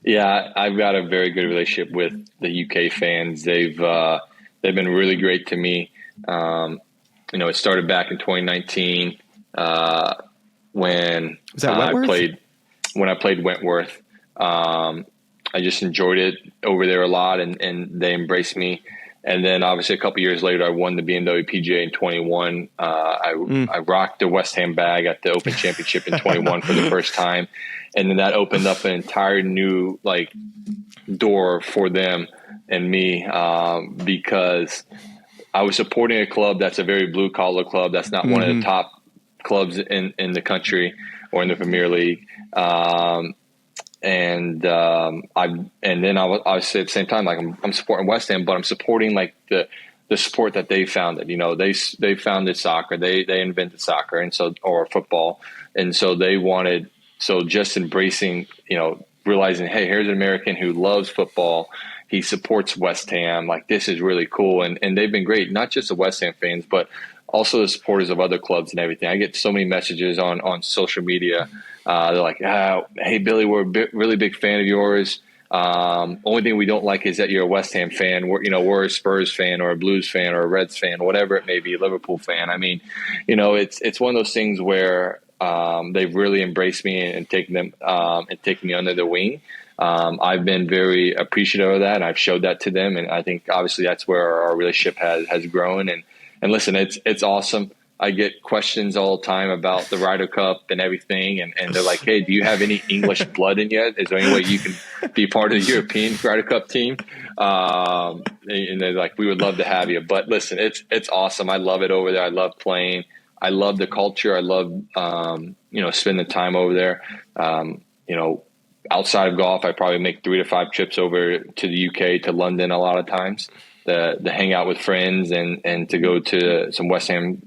Yeah, I've got a very good relationship with the UK fans. They've been really great to me. It started back in 2019 when I played Wentworth. I just enjoyed it over there a lot, and they embraced me. And then obviously a couple years later, I won the BMW PGA in 21. I rocked the West Ham bag at the Open Championship in 21 for the first time. And then that opened up an entire new door for them and me, because I was supporting a club that's a very blue collar club. That's not one of the top clubs in the country or in the Premier League. And then I was at the same time, like I'm supporting West Ham, but I'm supporting like the sport that they founded. They founded soccer. They invented soccer, or football. And so they wanted, just embracing, realizing, hey, here's an American who loves football. He supports West Ham. Like, this is really cool. And they've been great, not just the West Ham fans, but also the supporters of other clubs and everything. I get so many messages on social media. They're like, hey, Billy, we're a really big fan of yours. Only thing we don't like is that you're a West Ham fan. We're a Spurs fan or a Blues fan or a Reds fan, whatever it may be, a Liverpool fan. I mean, it's one of those things where they've really embraced me and taken me under their wing. I've been very appreciative of that, and I've showed that to them. And I think obviously that's where our relationship has grown. And listen, it's awesome. I get questions all the time about the Ryder Cup and everything. And they're like, hey, do you have any English blood in you? Is there any way you can be part of the European Ryder Cup team? And they're like, we would love to have you. But listen, it's awesome. I love it over there. I love playing. I love the culture. I love, spending time over there. Outside of golf, I probably make 3 to 5 trips over to the UK, to London a lot of times. To hang out with friends and to go to some West Ham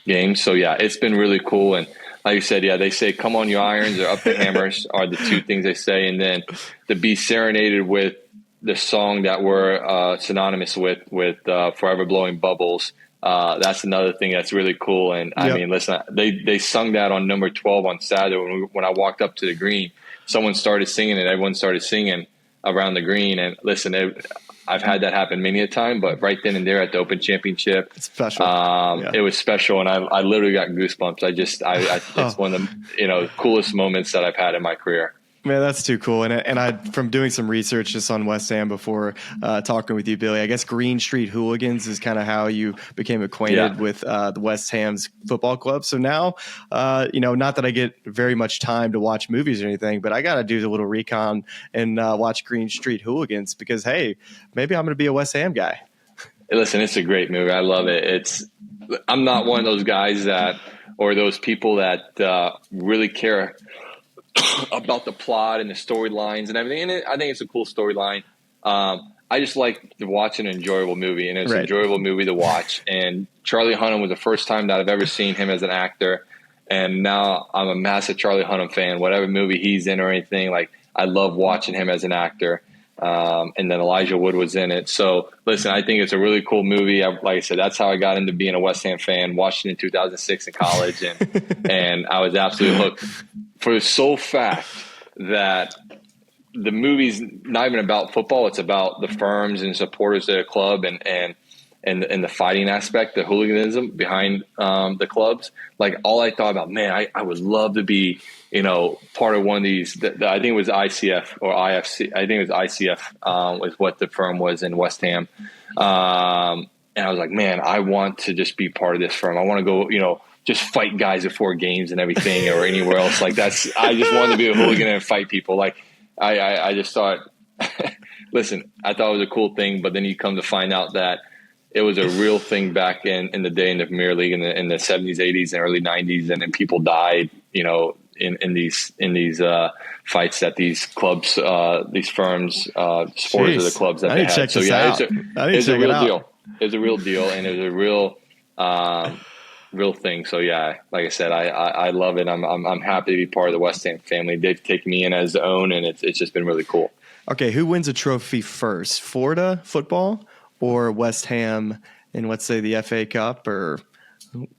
games. So, yeah, it's been really cool. And like you said, they say, come on, you irons, or up the hammers are the two things they say. And then to be serenaded with the song that we're synonymous with Forever Blowing Bubbles, that's another thing that's really cool. And, I mean, listen, they sung that on number 12 on Saturday when I walked up to the green. Someone started singing it. Everyone started singing around the green. And, listen, I've had that happen many a time, but right then and there at the Open Championship, it's special. It was special, and I literally got goosebumps. It's one of the coolest moments that I've had in my career. Man, that's too cool. And I from doing some research just on West Ham before talking with you, Billy, I guess Green Street Hooligans is kind of how you became acquainted with the West Ham's football club. So now, not that I get very much time to watch movies or anything, but I got to do the little recon and watch Green Street Hooligans because, hey, maybe I'm going to be a West Ham guy. Listen, it's a great movie. I love it. I'm not one of those guys or those people that really care about the plot and the storylines and everything. And I think it's a cool storyline. I just like to watch an enjoyable movie, and it's an enjoyable movie to watch. And Charlie Hunnam was the first time that I've ever seen him as an actor. And now I'm a massive Charlie Hunnam fan. Whatever movie he's in or anything, like I love watching him as an actor. And then Elijah Wood was in it. So listen, I think it's a really cool movie. Like I said, that's how I got into being a West Ham fan. Watched it in 2006 in college, and I was absolutely hooked. For the sole fact that the movie's not even about football, it's about the firms and supporters of the club, and and the fighting aspect, the hooliganism behind the clubs. Like, all I thought about, man, I would love to be, part of one of these. I think it was ICF or IFC. I think it was ICF was what the firm was in West Ham. And I was like, man, I want to just be part of this firm. I want to go, just fight guys before games and everything, or anywhere else. Like, I just wanted to be a hooligan and fight people. Like, I just thought, listen, I thought it was a cool thing, but then you come to find out that it was a real thing back in the day in the Premier League in the 70s, 80s, and early 90s, and then people died, in these fights that these clubs, these firms, supporters of the clubs that they had. So yeah, it's a real deal. It's a real deal, and it's a real thing. So yeah, like I said, I love it. I'm happy to be part of the West Ham family. They've taken me in as their own, and it's just been really cool. Okay, who wins a trophy first, Florida football or West Ham in, let's say, the FA Cup, or maybe?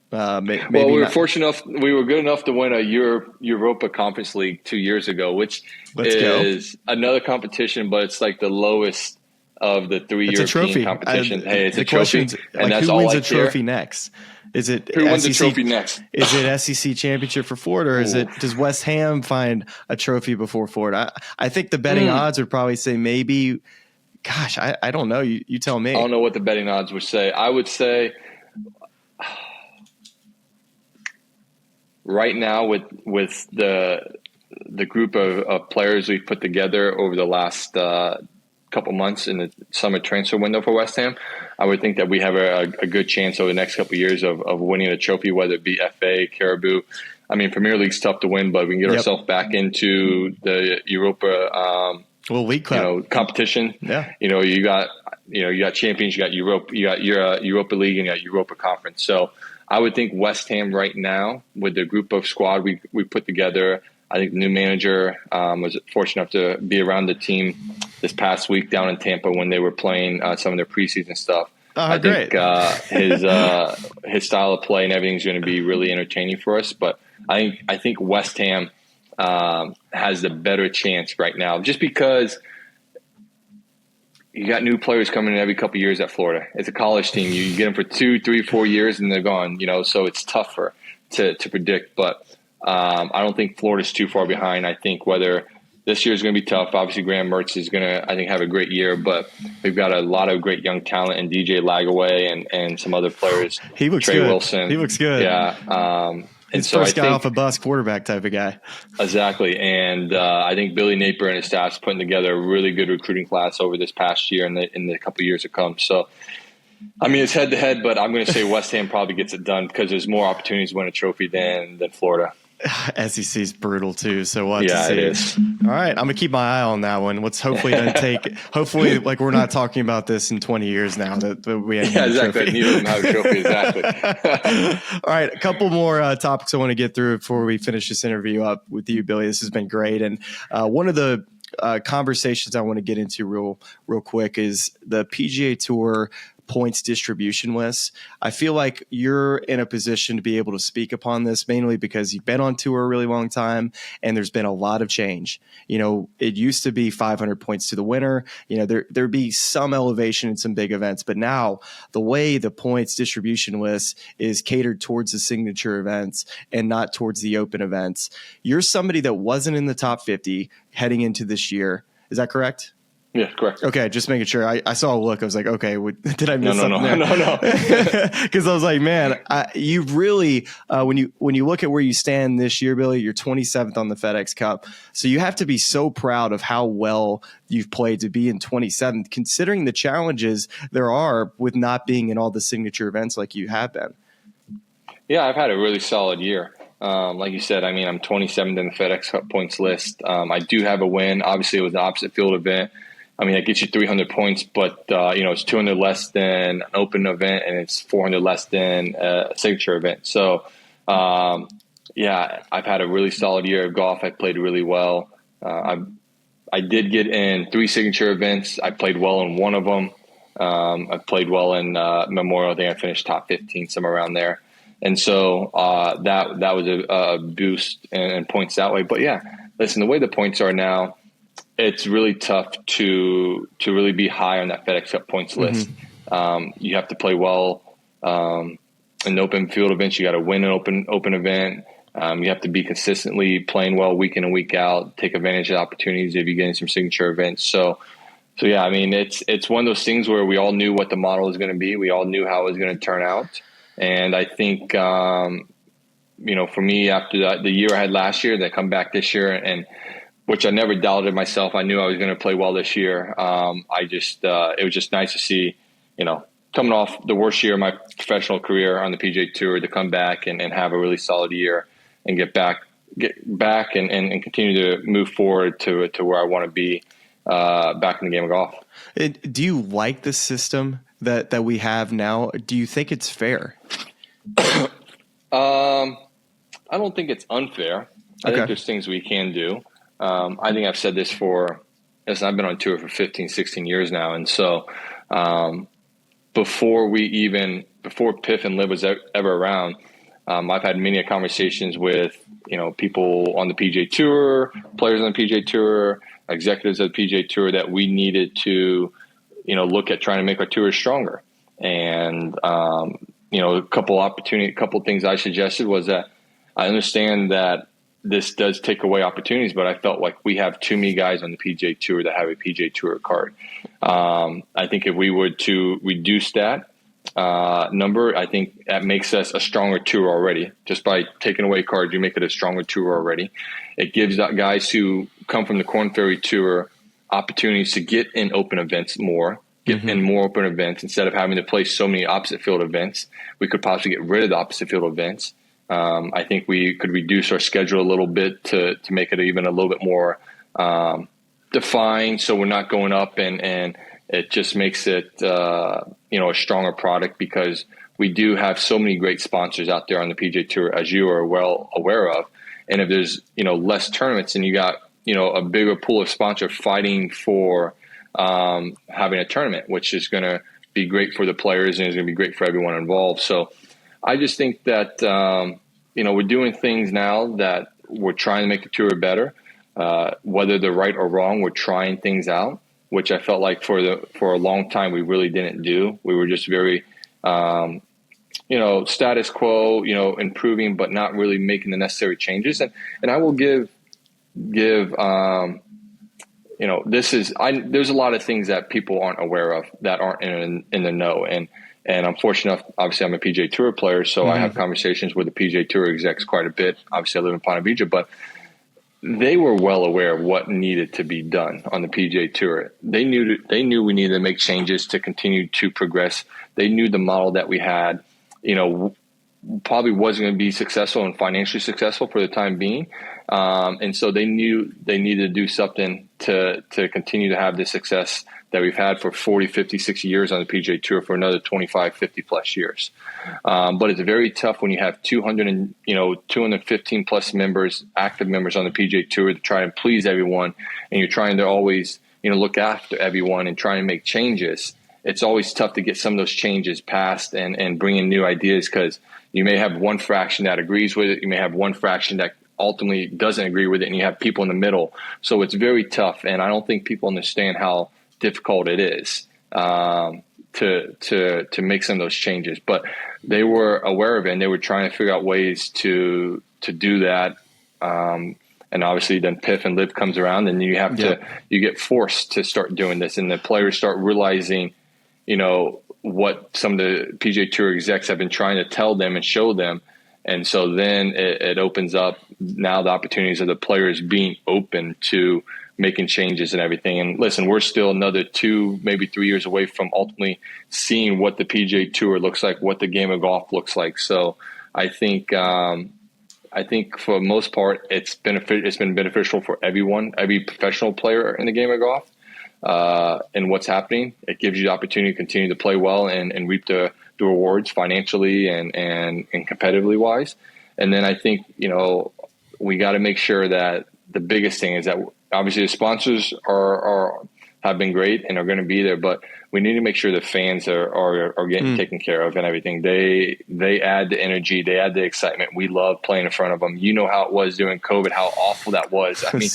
Well, we were fortunate enough. We were good enough to win a Europa Conference League 2 years ago, which is another competition, but it's like the lowest of the 3 European competitions. Hey, it's a trophy, and that's who all wins I a trophy next? Is it who wins the trophy next? Is it SEC championship for Florida, or does West Ham find a trophy before Florida? I think the betting odds would probably say maybe. Gosh, I don't know. You tell me. I don't know what the betting odds would say. I would say right now with the group of players we've put together over the last couple months in the summer transfer window for West Ham, I would think that we have a good chance over the next couple of years of winning a trophy, whether it be FA, Caribou. I mean, Premier League's tough to win, but we can get ourselves back into the Europa League Cup competition. Yeah. You got champions, you got Europe, you got your Europa League, and you got Europa Conference. So I would think West Ham right now, with the group of squad we put together, I think the new manager was fortunate enough to be around the team this past week down in Tampa when they were playing some of their preseason stuff. I think his style of play and everything is going to be really entertaining for us. But I think West Ham has the better chance right now, just because you got new players coming in every couple of years at Florida. It's a college team. You get them for 2, 3, 4 years and they're gone, so it's tougher to predict. But I don't think Florida's too far behind. I think whether this year is going to be tough. Obviously, Graham Mertz is going to, I think, have a great year, but we've got a lot of great young talent in DJ Lagaway and some other players. He looks Trey good. Wilson. He looks good. Yeah. He's first guy off a bus quarterback type of guy. Exactly. And I think Billy Napier and his staff's putting together a really good recruiting class over this past year and in the couple of years to come. So, I mean, it's head-to-head, but I'm going to say West Ham probably gets it done because there's more opportunities to win a trophy than Florida. SEC's brutal too, so we'll have to see. It is. All right, I'm gonna keep my eye on that one. Let's hopefully hopefully, like, we're not talking about this in 20 years now that we have exactly. Neither of them have a trophy. Exactly. All right, a couple more topics I want to get through before we finish this interview up with you, Billy. This has been great, and one of the conversations I want to get into real quick is the PGA Tour points distribution list. I feel like you're in a position to be able to speak upon this, mainly because you've been on tour a really long time and there's been a lot of change. It used to be 500 points to the winner. There'd be some elevation in some big events, but now the way the points distribution list is catered towards the signature events and not towards the open events. You're somebody that wasn't in the top 50 heading into this year. Is that correct? Yeah, correct. Okay, just making sure. I saw a look. I was like, okay, did I miss something there? No. Because I was like, man, you really, when you look at where you stand this year, Billy, you're 27th on the FedEx Cup. So you have to be so proud of how well you've played to be in 27th, considering the challenges there are with not being in all the signature events like you have been. Yeah, I've had a really solid year. Like you said, I mean, I'm 27th in the FedEx Cup points list. I do have a win. Obviously, it was an opposite field event. I mean, that gets you 300 points, but, it's 200 less than an open event and it's 400 less than a signature event. So, I've had a really solid year of golf. I played really well. I did get in 3 signature events. I played well in one of them. I played well in Memorial. I think I finished top 15, somewhere around there. And so that was a boost and points that way. But, yeah, listen, the way the points are now, it's really tough to really be high on that FedEx Cup points list. You have to play well in open field events. You got to win an open event. You have to be consistently playing well week in and week out, take advantage of opportunities if you get in some signature events. So yeah, I mean, it's one of those things where we all knew what the model was going to be. We all knew how it was going to turn out. And I think, for me, after the year I had last year, they come back this year, and which I never doubted myself. I knew I was going to play well this year. It was just nice to see, coming off the worst year of my professional career on the PGA Tour, to come back and have a really solid year and get back and continue to move forward to where I want to be back in the game of golf. Do you like the system that we have now? Do you think it's fair? I don't think it's unfair. I Okay. think there's things we can do. I think I've said this I've been on tour for 15, 16 years now. And so before Piff and Liv was ever around, I've had many conversations with, people on the PGA Tour, players on the PGA Tour, executives of the PGA Tour, that we needed to, look at trying to make our tour stronger. And, a couple things I suggested was that I understand that this does take away opportunities, but I felt like we have too many guys on the PGA Tour that have a PGA Tour card. I think if we were to reduce that number, I think that makes us a stronger tour already. Just by taking away cards, you make it a stronger tour already. It gives guys who come from the Korn Ferry Tour opportunities to get in open events more. In more open events instead of having to play so many opposite field events. We could possibly get rid of the opposite field events. I think we could reduce our schedule a little bit to make it even a little bit more defined, so we're not going up, and it just makes it a stronger product, because we do have so many great sponsors out there on the PGA Tour, as you are well aware of. And if there's less tournaments, and you got a bigger pool of sponsors fighting for having a tournament, which is going to be great for the players and is going to be great for everyone involved. So I just think that, we're doing things now that we're trying to make the tour better. Whether they're right or wrong, we're trying things out, which I felt like for a long time we really didn't do. We were just very, status quo, improving, but not really making the necessary changes. And I will give there's a lot of things that people aren't aware of, that aren't in the know. And I'm fortunate enough, obviously I'm a PGA Tour player, so I have conversations with the PGA Tour execs quite a bit. Obviously I live in Ponte Vedra, but they were well aware of what needed to be done on the PGA Tour. They knew we needed to make changes to continue to progress. They knew the model that we had, probably wasn't going to be successful and financially successful for the time being. And so they knew they needed to do something to continue to have the success that we've had for 40, 50, 60 years on the PGA Tour for another 25, 50 plus years. But it's very tough when you have 215 plus members, active members on the PGA Tour, to try and please everyone. And you're trying to always, look after everyone and try and make changes. It's always tough to get some of those changes passed and bring in new ideas, because you may have one fraction that agrees with it. You may have one fraction that ultimately doesn't agree with it, and you have people in the middle. So it's very tough, and I don't think people understand how difficult it is to make some of those changes. But they were aware of it, and they were trying to figure out ways to do that. And obviously then Piff and Liv comes around, and you have you get forced to start doing this, and the players start realizing, what some of the PGA Tour execs have been trying to tell them and show them. And so then it opens up now the opportunities of the players being open to making changes and everything. And listen, we're still another 2, maybe 3 years away from ultimately seeing what the PGA Tour looks like, what the game of golf looks like. So I think for the most part, it's been beneficial for everyone, every professional player in the game of golf. And what's happening, it gives you the opportunity to continue to play well and reap the rewards financially and competitively wise. And then I think, we got to make sure that the biggest thing is that obviously the sponsors have been great and are going to be there, but we need to make sure the fans are getting taken care of and everything. They add the energy, they add the excitement. We love playing in front of them. You know how it was during COVID, how awful that was. I mean,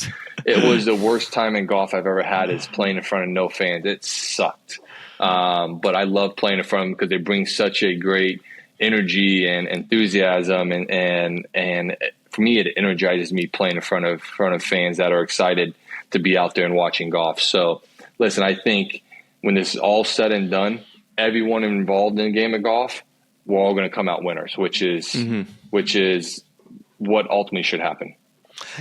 it was the worst time in golf I've ever had, is playing in front of no fans. It sucked. But I love playing in front of them because they bring such a great energy and enthusiasm, and for me, it energizes me playing in front of fans that are excited to be out there and watching golf. So, listen, I think when this is all said and done, everyone involved in a game of golf, we're all going to come out winners, which is what ultimately should happen.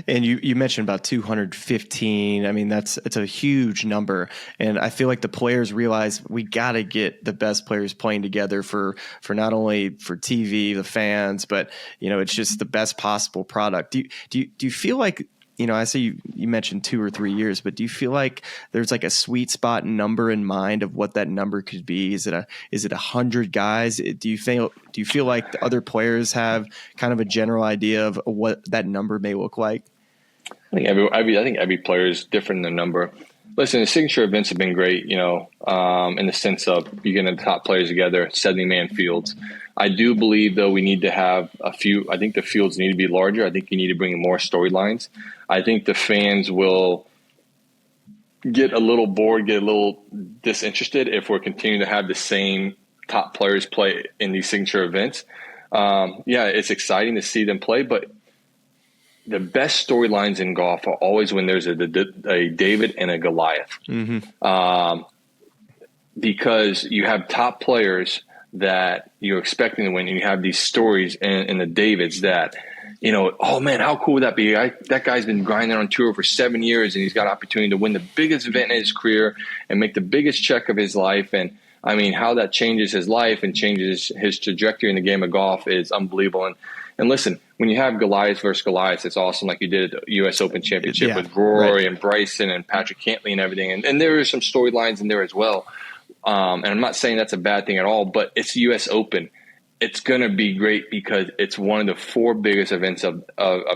And you mentioned about 215. I mean, it's a huge number. And I feel like the players realize we got to get the best players playing together for not only for TV, the fans, but, it's just the best possible product. Do you feel like, I say you mentioned 2 or 3 years, but do you feel like there's like a sweet spot number in mind of what that number could be? Is it 100 guys? Do you feel like the other players have kind of a general idea of what that number may look like? I think every player is different in the number. Listen, the signature events have been great, in the sense of you getting the top players together, 70-man fields. I do believe, though, we need to have a few. I think the fields need to be larger. I think you need to bring in more storylines. I think the fans will get a little bored, get a little disinterested if we're continuing to have the same top players play in these signature events. It's exciting to see them play, but the best storylines in golf are always when there's a David and a Goliath. Mm-hmm. Because you have top players that you're expecting to win, and you have these stories in the Davids that, oh man, how cool would that be? That guy's been grinding on tour for 7 years, and he's got an opportunity to win the biggest event in his career and make the biggest check of his life. And I mean, how that changes his life and changes his trajectory in the game of golf is unbelievable. And listen, when you have Goliath versus Goliath, it's awesome, like you did at the U.S. Open Championship with Rory and Bryson and Patrick Cantley and everything. And there are some storylines in there as well. And I'm not saying that's a bad thing at all, but it's the U.S. Open. It's going to be great because it's one of the 4 biggest events of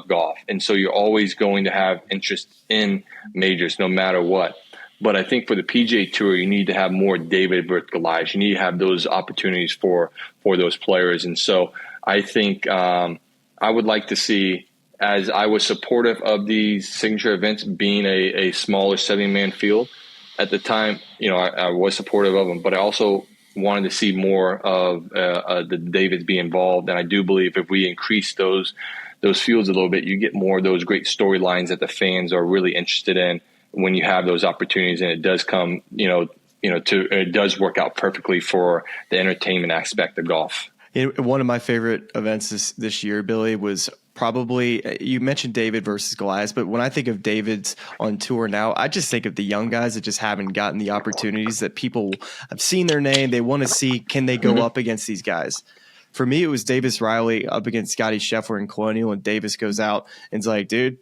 golf. And so you're always going to have interest in majors no matter what. But I think for the PGA Tour, you need to have more David versus Goliath. You need to have those opportunities for those players. And so I think I would like to see, as I was supportive of these signature events being a smaller 70-man field, at the time, I was supportive of them, but I also wanted to see more of the Davids be involved. And I do believe if we increase those fields a little bit, you get more of those great storylines that the fans are really interested in when you have those opportunities. And it does come, it does work out perfectly for the entertainment aspect of golf. One of my favorite events this year, Billy, was probably, you mentioned David versus Goliath, but when I think of David's on tour now, I just think of the young guys that just haven't gotten the opportunities that people have seen their name. They want to see, can they go up against these guys? For me, it was Davis Riley up against Scotty Scheffler in Colonial, and Davis goes out and is like, dude,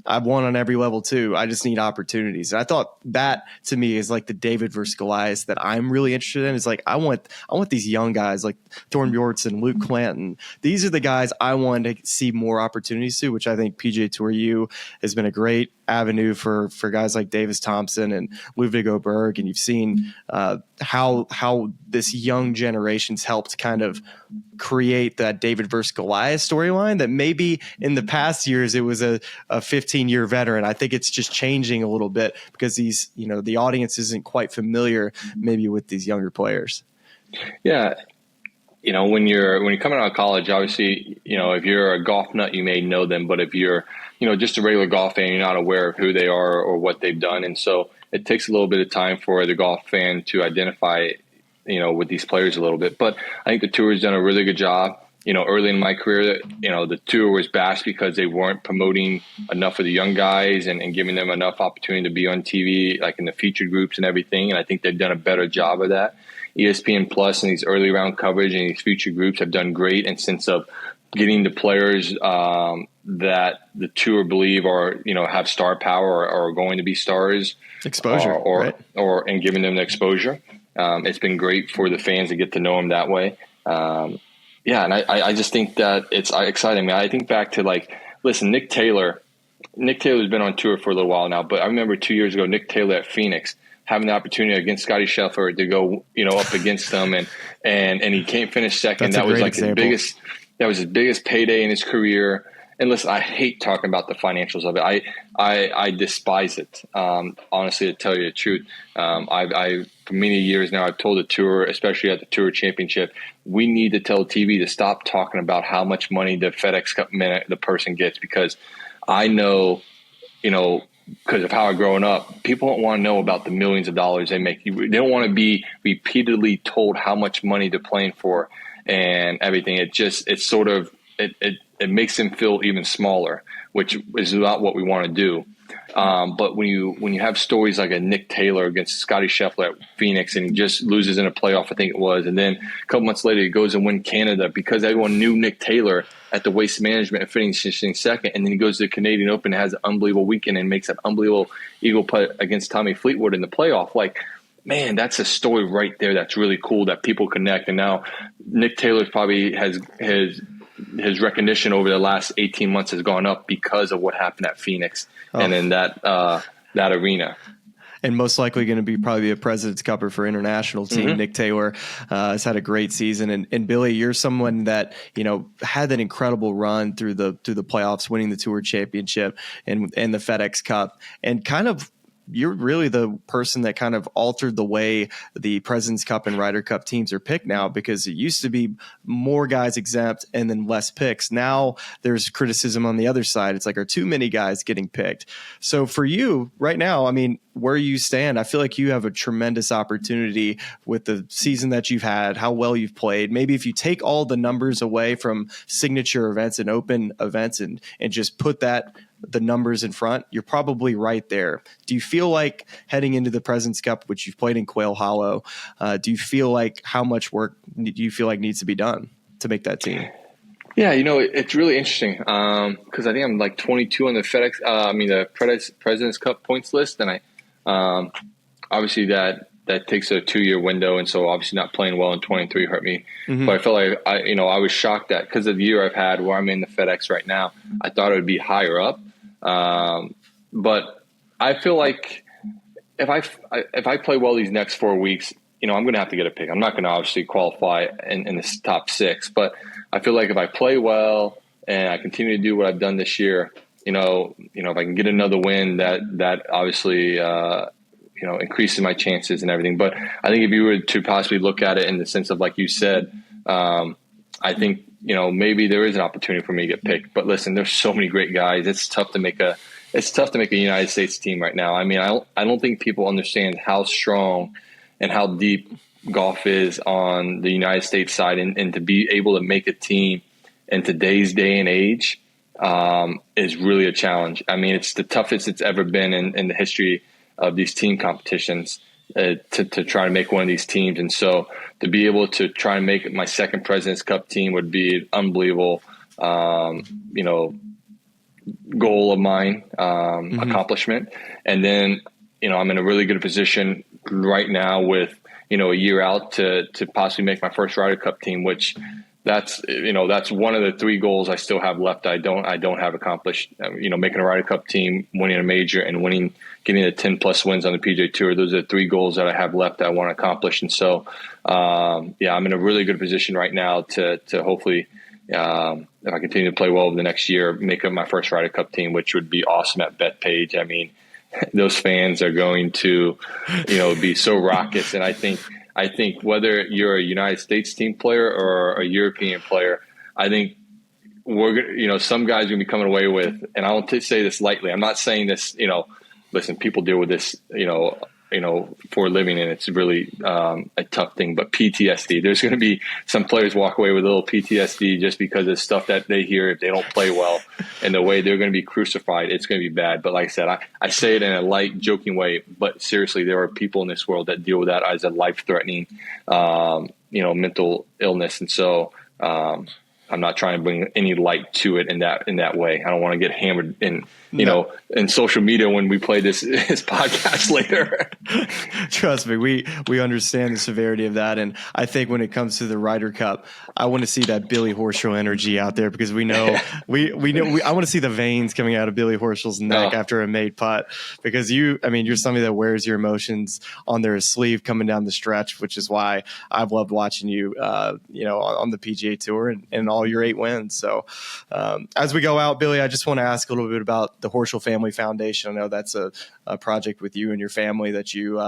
I've won on every level too. I just need opportunities. And I thought that to me is like the David versus Goliath that I'm really interested in. It's like, I want these young guys like Thorne Bjornsson, Luke Clanton. These are the guys I want to see more opportunities to, which I think PGA Tour U has been a great avenue for guys like Davis Thompson and Ludwig Oberg. And you've seen how this young generation's helped kind of create that David versus Goliath storyline that maybe in the past years it was a 15-year veteran. I think it's just changing a little bit because the audience isn't quite familiar maybe with these younger players. Yeah. When you're coming out of college, obviously, if you're a golf nut, you may know them, but if you're, just a regular golf fan, you're not aware of who they are or what they've done. And so it takes a little bit of time for the golf fan to identify, with these players a little bit. But I think the tour has done a really good job. Early in my career, the tour was bashed because they weren't promoting enough of the young guys and giving them enough opportunity to be on TV, like in the featured groups and everything. And I think they've done a better job of that. ESPN Plus and these early round coverage and these featured groups have done great in sense of getting the players that the tour believe are, have star power or are going to be stars. Exposure. And giving them the exposure. It's been great for the fans to get to know them that way. And I just think that it's exciting. I think back to Nick Taylor's been on tour for a little while now, but I remember 2 years ago, Nick Taylor at Phoenix having the opportunity against Scotty Scheffler to go, up against them and he can't finish second. That was his biggest payday in his career. And listen, I hate talking about the financials of it. I despise it. Honestly, to tell you the truth, I for many years now, I've told the tour, especially at the Tour Championship, we need to tell TV to stop talking about how much money the FedEx Cup minute the person gets, because I know, because of how I've grown up, people don't want to know about the millions of dollars they make. They don't want to be repeatedly told how much money they're playing for and everything. It makes them feel even smaller, which is not what we want to do. But when you have stories like a Nick Taylor against Scotty Scheffler at Phoenix, and he just loses in a playoff, I think it was, and then a couple months later he goes and wins Canada because everyone knew Nick Taylor at the Waste Management and finishing second, and then he goes to the Canadian Open and has an unbelievable weekend and makes an unbelievable eagle putt against Tommy Fleetwood in the playoff. Like, man, that's a story right there that's really cool that people connect. And now Nick Taylor probably has his recognition over the last 18 months has gone up because of what happened at Phoenix and in that arena. And most likely going to be probably a President's Cupper for international team. Nick Taylor has had a great season. And Billy, you're someone that, had that incredible run through the playoffs, winning the Tour Championship and the FedEx Cup, and kind of, you're really the person that kind of altered the way the President's Cup and Ryder Cup teams are picked now, because it used to be more guys exempt and then less picks. Now there's criticism on the other side. It's like, are too many guys getting picked? So for you right now, I mean, where you stand, I feel like you have a tremendous opportunity with the season that you've had, how well you've played. Maybe if you take all the numbers away from signature events and open events and just put the numbers in front, you're probably right there. Do you feel like heading into the President's Cup, which you've played in Quail Hollow, do you feel like how much work do you feel like needs to be done to make that team? Yeah, it's really interesting because I think I'm like 22 on the President's Cup points list, and I obviously that takes a 2-year window, and so obviously not playing well in 23 hurt me. But I felt like I was shocked that because of the year I've had where I'm in the FedEx right now, I thought it would be higher up. But I feel like if I play well these next 4 weeks, I'm going to have to get a pick. I'm not going to obviously qualify in the top 6, but I feel like if I play well and I continue to do what I've done this year, if I can get another win, that obviously, increases my chances and everything. But I think if you were to possibly look at it in the sense of, like you said, I think, maybe there is an opportunity for me to get picked. But listen, there's so many great guys. It's tough to make a United States team right now. I mean, I don't think people understand how strong and how deep golf is on the United States side, and to be able to make a team in today's day and age is really a challenge. I mean, it's the toughest it's ever been in the history of these team competitions to try to make one of these teams. And so to be able to try and make my second President's Cup team would be an unbelievable, goal of mine, accomplishment. And then, I'm in a really good position right now with, a year out to possibly make my first Ryder Cup team, which that's one of the 3 goals I still have left. I don't have accomplished, making a Ryder Cup team, winning a major, and getting the 10 plus wins on the PGA Tour. Those are the 3 goals that I have left that I want to accomplish. And so, I'm in a really good position right now to hopefully, if I continue to play well over the next year, make up my first Ryder Cup team, which would be awesome at Bethpage. I mean, those fans are going to, be so raucous. And I think whether you're a United States team player or a European player, I think we're some guys are going to be coming away with, and I don't say this lightly. I'm not saying this, listen, people deal with this, for a living, and it's really a tough thing. But PTSD, there's going to be some players walk away with a little PTSD just because of stuff that they hear if they don't play well, and the way they're going to be crucified, it's going to be bad. But like I said, I say it in a light, joking way, but seriously, there are people in this world that deal with that as a life-threatening, mental illness, and so I'm not trying to bring any light to it in that way. I don't want to get hammered in social media when we play this podcast later. Trust me, we understand the severity of that, and I think when it comes to the Ryder Cup, I want to see that Billy Horschel energy out there, because we know I want to see the veins coming out of Billy Horschel's neck after a made putt, because you're somebody that wears your emotions on their sleeve coming down the stretch, which is why I've loved watching you, on the PGA Tour and all your 8 wins. So as we go out, Billy, I just want to ask a little bit about the Horschel Family Foundation. I know that's a project with you and your family that you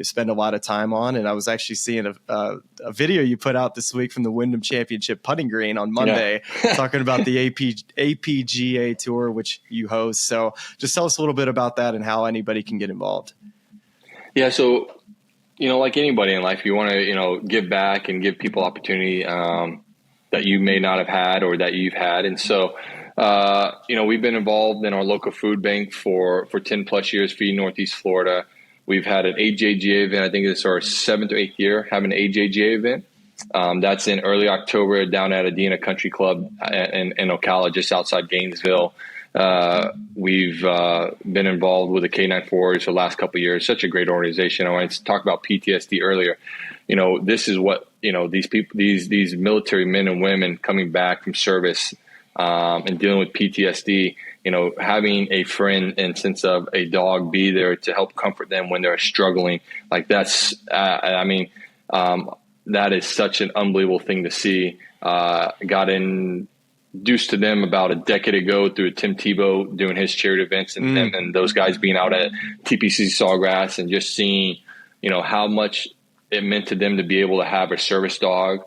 spend a lot of time on. And I was actually seeing a video you put out this week from the Wyndham Championship putting green on Monday, talking about the PGA Tour, which you host. So just tell us a little bit about that and how anybody can get involved. Yeah, so like anybody in life, you want to give back and give people opportunity that you may not have had or that you've had. And so we've been involved in our local food bank for 10 plus years, feeding Northeast Florida. We've had an AJGA event. I think it's our 7th or 8th year having an AJGA event. That's in early October down at Adena Country Club in Ocala, just outside Gainesville. We've been involved with the K9 Forwards for the last couple of years. Such a great organization. I wanted to talk about PTSD earlier. This is what these people, these military men and women coming back from service and dealing with PTSD. Having a friend and sense of a dog be there to help comfort them when they're struggling. Like that's, that is such an unbelievable thing to see. Got introduced to them about a decade ago through Tim Tebow doing his charity events and those guys being out at TPC Sawgrass and just seeing, how much it meant to them to be able to have a service dog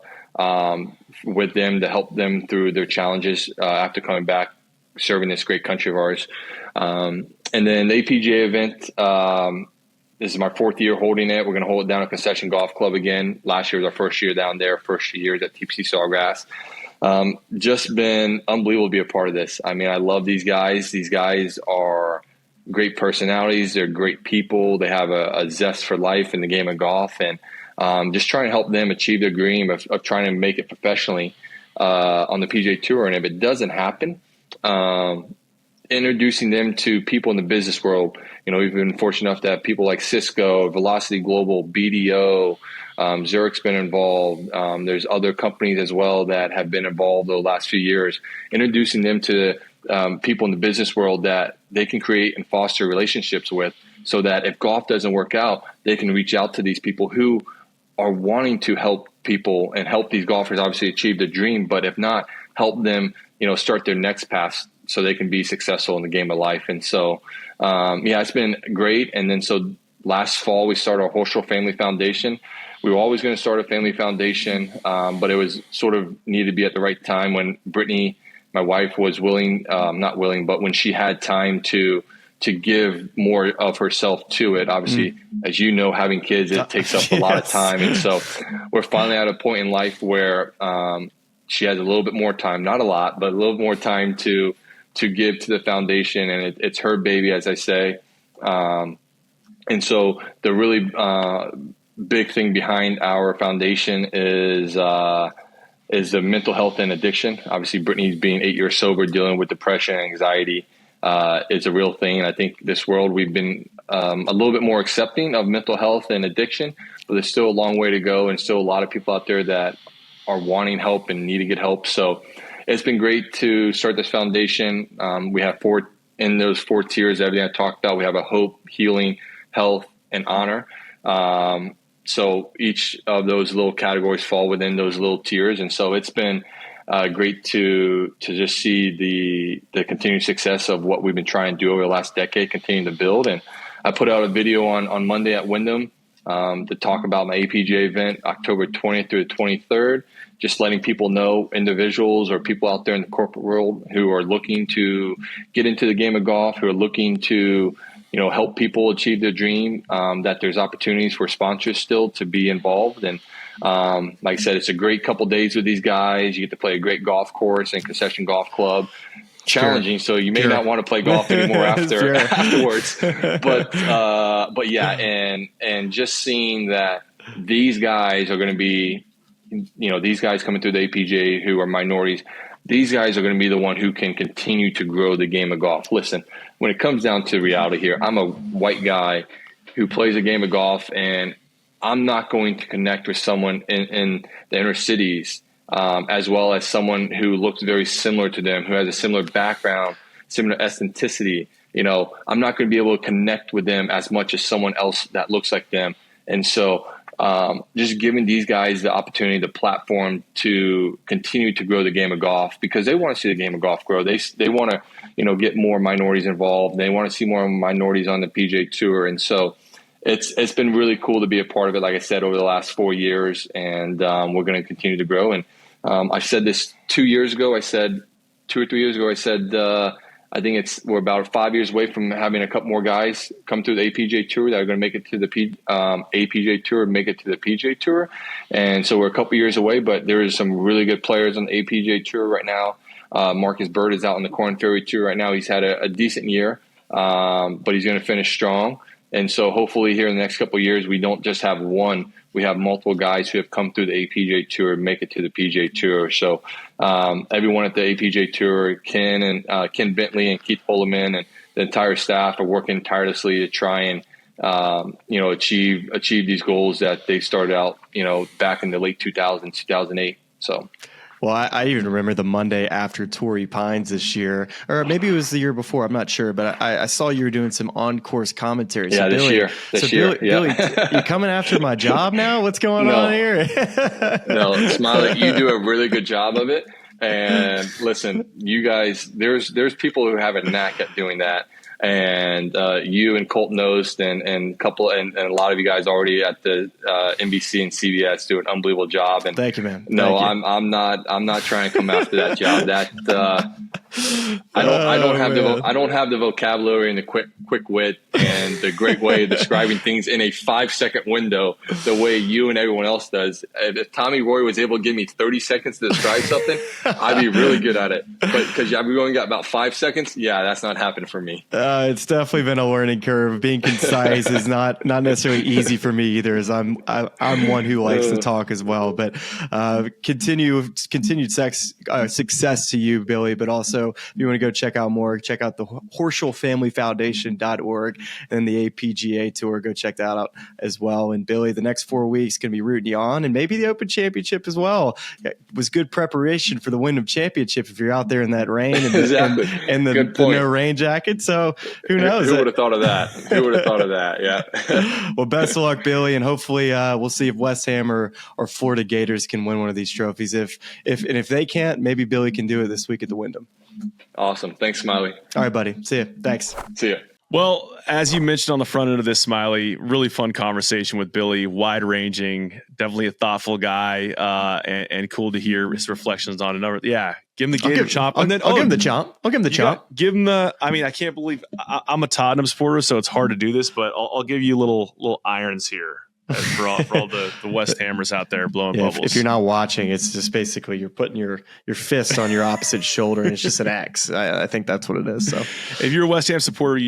with them to help them through their challenges after coming back, serving this great country of ours. And then the APGA event, this is my 4th year holding it. We're going to hold it down at Concession Golf Club again. Last year was our first year down there, first year at TPC Sawgrass. Just been unbelievable to be a part of this. I love these guys. These guys are great personalities. They're great people. They have a zest for life in the game of golf, and just trying to help them achieve their dream of trying to make it professionally on the PGA Tour. And if it doesn't happen, introducing them to people in the business world. We've been fortunate enough to have people like Cisco, Velocity Global, BDO, Zurich's been involved. There's other companies as well that have been involved over the last few years, introducing them to people in the business world that they can create and foster relationships with, so that if golf doesn't work out, they can reach out to these people who are wanting to help people and help these golfers obviously achieve their dream, but if not, help them, start their next path so they can be successful in the game of life. And so, it's been great. And then so last fall, we started our Horschel Family Foundation. We were always going to start a family foundation, but it was sort of needed to be at the right time when Brittany, my wife, was not willing, but when she had time to give more of herself to it. Obviously, as you know, having kids, it takes up a lot of time. And so we're finally at a point in life where she has a little bit more time, not a lot, but a little more time to give to the foundation. And it's her baby, as I say. And so the really big thing behind our foundation is the mental health and addiction. Obviously, Brittany's being 8 years sober, dealing with depression and anxiety is a real thing. And I think this world, we've been a little bit more accepting of mental health and addiction, but there's still a long way to go, and still a lot of people out there that are wanting help and need to get help. So it's been great to start this foundation. We have in those 4 tiers, everything I talked about. We have a hope, healing, health, and honor. So each of those little categories fall within those little tiers. And so it's been great to just see the continued success of what we've been trying to do over the last decade, continue to build. And I put out a video on Monday at Wyndham to talk about my APGA event, October 20th through the 23rd, just letting people know, individuals or people out there in the corporate world who are looking to get into the game of golf, who are looking to help people achieve their dream, that there's opportunities for sponsors still to be involved. And like I said, it's a great couple days with these guys. You get to play a great golf course and Concession Golf Club. Challenging, so you may not want to play golf anymore afterwards. But yeah, and just seeing that these guys are going to be, these guys coming through the APGA who are minorities, these guys are going to be the one who can continue to grow the game of golf. Listen, when it comes down to reality here, I'm a white guy who plays a game of golf, and I'm not going to connect with someone in the inner cities as well as someone who looks very similar to them, who has a similar background, similar ethnicity. I'm not going to be able to connect with them as much as someone else that looks like them. And so just giving these guys the opportunity, the platform to continue to grow the game of golf, because they want to see the game of golf grow. They want to, get more minorities involved. They want to see more minorities on the PGA Tour. And so it's been really cool to be a part of it, like I said, over the last 4 years. And we're going to continue to grow. And I said this 2 years ago. I said 2 or 3 years ago, I said, I think we're about 5 years away from having a couple more guys come through the APJ Tour that are going to make it to the APJ Tour, make it to the PGA Tour. And so we're a couple years away, but there is some really good players on the APJ Tour right now. Marcus Bird is out on the Korn Ferry Tour right now. He's had a decent year, but he's going to finish strong. And so hopefully here in the next couple of years, we don't just have one. We have multiple guys who have come through the APJ Tour and make it to the PGA Tour. So everyone at the APJ Tour, Ken Bentley and Keith Poleman and the entire staff are working tirelessly to try and achieve these goals that they started out back in the late 2000s, 2008. So. Well, I even remember the Monday after Torrey Pines this year, or maybe it was the year before. I'm not sure, but I saw you were doing some on-course commentary. So this year. Billy, you coming after my job now? What's going on here? No, Smylie, you do a really good job of it. And listen, you guys, there's people who have a knack at doing that. And you and Colton Ost and a lot of you guys already at the NBC and CBS do an unbelievable job. And thank you, man. No, I'm not trying to come after that job. That I don't have the vocabulary and the quick wit and the great way of describing things in a 5-second window the way you and everyone else does. If Tommy Roy was able to give me 30 seconds to describe something, I'd be really good at it. But because I've only got about 5 seconds, that's not happening for me. It's definitely been a learning curve. Being concise is not necessarily easy for me either, as I'm one who likes to talk as well. But continued success to you, Billy. But also, if you want to go check out more, check out the HorschelFamilyFoundation.org and the APGA Tour. Go check that out as well. And Billy, the next 4 weeks going to be rooting you on, and maybe the Open Championship as well. It was good preparation for the Wyndham Championship if you're out there in that rain and the no rain jacket. So who knows? Who would have thought of that? Yeah. Well, best of luck, Billy, and hopefully we'll see if West Ham or Florida Gators can win one of these trophies. If they can't, maybe Billy can do it this week at the Wyndham. Awesome. Thanks, Smylie. All right, buddy. See ya. Thanks. See ya. Well, as you mentioned on the front end of this, Smylie, really fun conversation with Billy, wide-ranging, definitely a thoughtful guy, and cool to hear his reflections on another. Yeah, give him the Gator chomp. I'll give him the chomp. Give him the. I mean, I can't believe I'm a Tottenham supporter, so it's hard to do this, but I'll give you little irons here. For all the West Hammers out there blowing bubbles. If you're not watching, it's just basically you're putting your fist on your opposite shoulder, and it's just an X. I think that's what it is. So, if you're a West Ham supporter,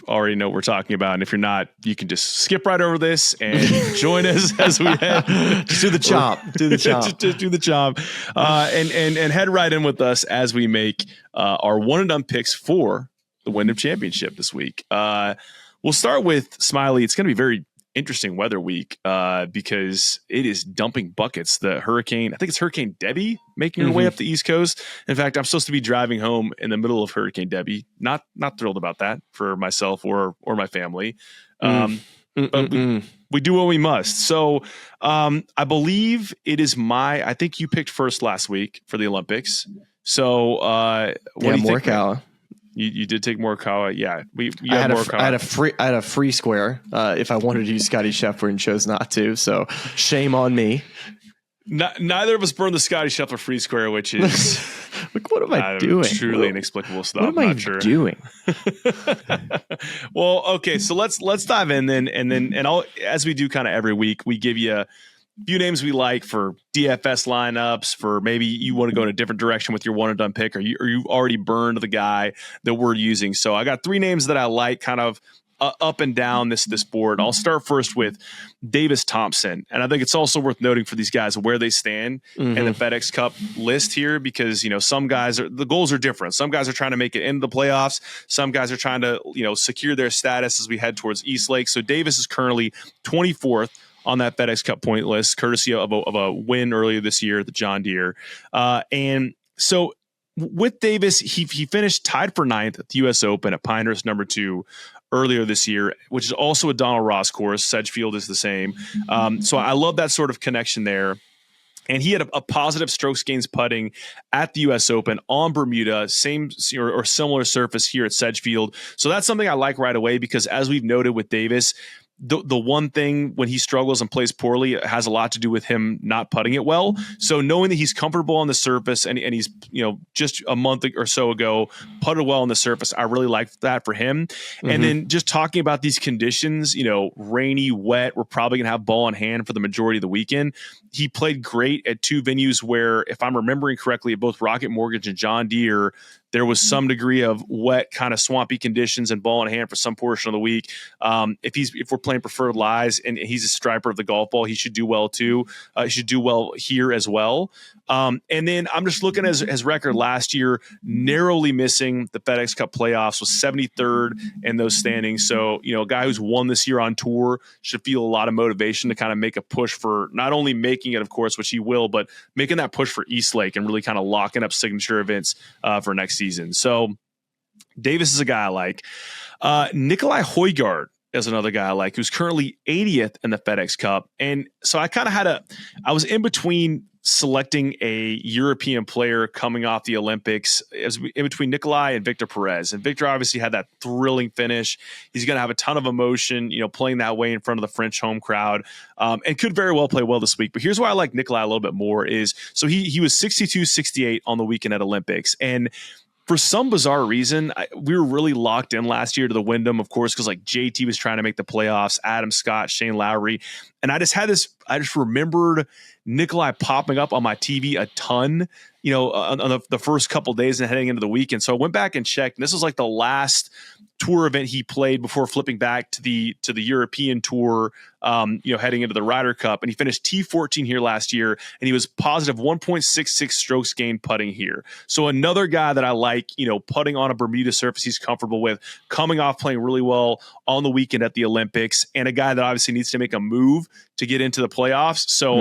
already know what we're talking about. And if you're not, you can just skip right over this and join us as we head. Just do the chomp. Do the chomp. just do the chomp. And head right in with us as we make our one and done picks for the Wyndham Championship this week. We'll start with Smylie. It's going to be very interesting weather week because it is dumping buckets. The hurricane, I think it's Hurricane Debbie, making her way up the East Coast. In fact, I'm supposed to be driving home in the middle of Hurricane Debbie. Not thrilled about that for myself or my family. But we do what we must. So I believe it is I think you picked first last week for the Olympics. So what do you think? Morikawa. You did take Morikawa. Yeah. I had a free square if I wanted to use Scotty Scheffler and chose not to. So shame on me. Neither of us burned the Scotty Scheffler free square, which is like, what am I doing? Truly inexplicable stuff. What am I doing? Well, okay, so let's dive in then, and as we do kind of every week, we give you a few names we like for DFS lineups, for maybe you want to go in a different direction with your one and done pick, or you already burned the guy that we're using. So I got 3 names that I like kind of up and down this board. I'll start first with Davis Thompson. And I think it's also worth noting for these guys where they stand in the FedEx Cup list here, because, some guys the goals are different. Some guys are trying to make it into the playoffs. Some guys are trying to, secure their status as we head towards East Lake. So Davis is currently 24th on that FedEx Cup point list, courtesy of a win earlier this year at the John Deere. And so with Davis, he finished tied for 9th at the U.S. Open at Pinehurst #2 earlier this year, which is also a Donald Ross course. Sedgefield is the same. So I love that sort of connection there. And he had a positive strokes gains putting at the U.S. Open on Bermuda, same or similar surface here at Sedgefield. So that's something I like right away, because as we've noted with Davis, the one thing when he struggles and plays poorly, it has a lot to do with him not putting it well. So knowing that he's comfortable on the surface and he's, just a month or so ago putted well on the surface, I really like that for him. Mm-hmm. And then just talking about these conditions, rainy, wet, we're probably going to have ball in hand for the majority of the weekend. He played great at two venues where, if I'm remembering correctly, at both Rocket Mortgage and John Deere, there was some degree of wet, kind of swampy conditions and ball in hand for some portion of the week. If we're playing preferred lies and he's a striper of the golf ball, he should do well too. He should do well here as well. And then I'm just looking at his record last year, narrowly missing the FedEx Cup playoffs, was 73rd in those standings. So, a guy who's won this year on tour should feel a lot of motivation to kind of make a push for not only making it, of course, which he will, but making that push for Eastlake and really kind of locking up signature events for next season. So Davis is a guy I like. Nikolai Højgaard is another guy I like, who's currently 80th in the FedEx Cup. And so I kind of I was in between selecting a European player coming off the Olympics, as in between Nikolai and Victor Perez. And Victor obviously had that thrilling finish. He's going to have a ton of emotion, playing that way in front of the French home crowd, and could very well play well this week. But here's why I like Nikolai a little bit more is, so he was 62-68 on the weekend at Olympics. And for some bizarre reason, we were really locked in last year to the Wyndham, of course, because JT was trying to make the playoffs, Adam Scott, Shane Lowry. And I just remembered Nikolai popping up on my TV a ton, on the first couple of days and heading into the weekend. So I went back and checked, and this was the last tour event he played before flipping back to the European tour, heading into the Ryder Cup. And he finished T14 here last year, and he was positive 1.66 strokes gained putting here. So another guy that I like, putting on a Bermuda surface he's comfortable with, coming off playing really well on the weekend at the Olympics, and a guy that obviously needs to make a move to get into the playoffs. So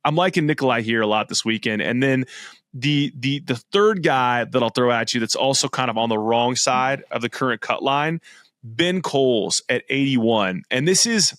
I'm liking Nikolai here a lot this weekend. And then the third guy that I'll throw at you that's also kind of on the wrong side of the current cut line, Ben Coles at 81. And this is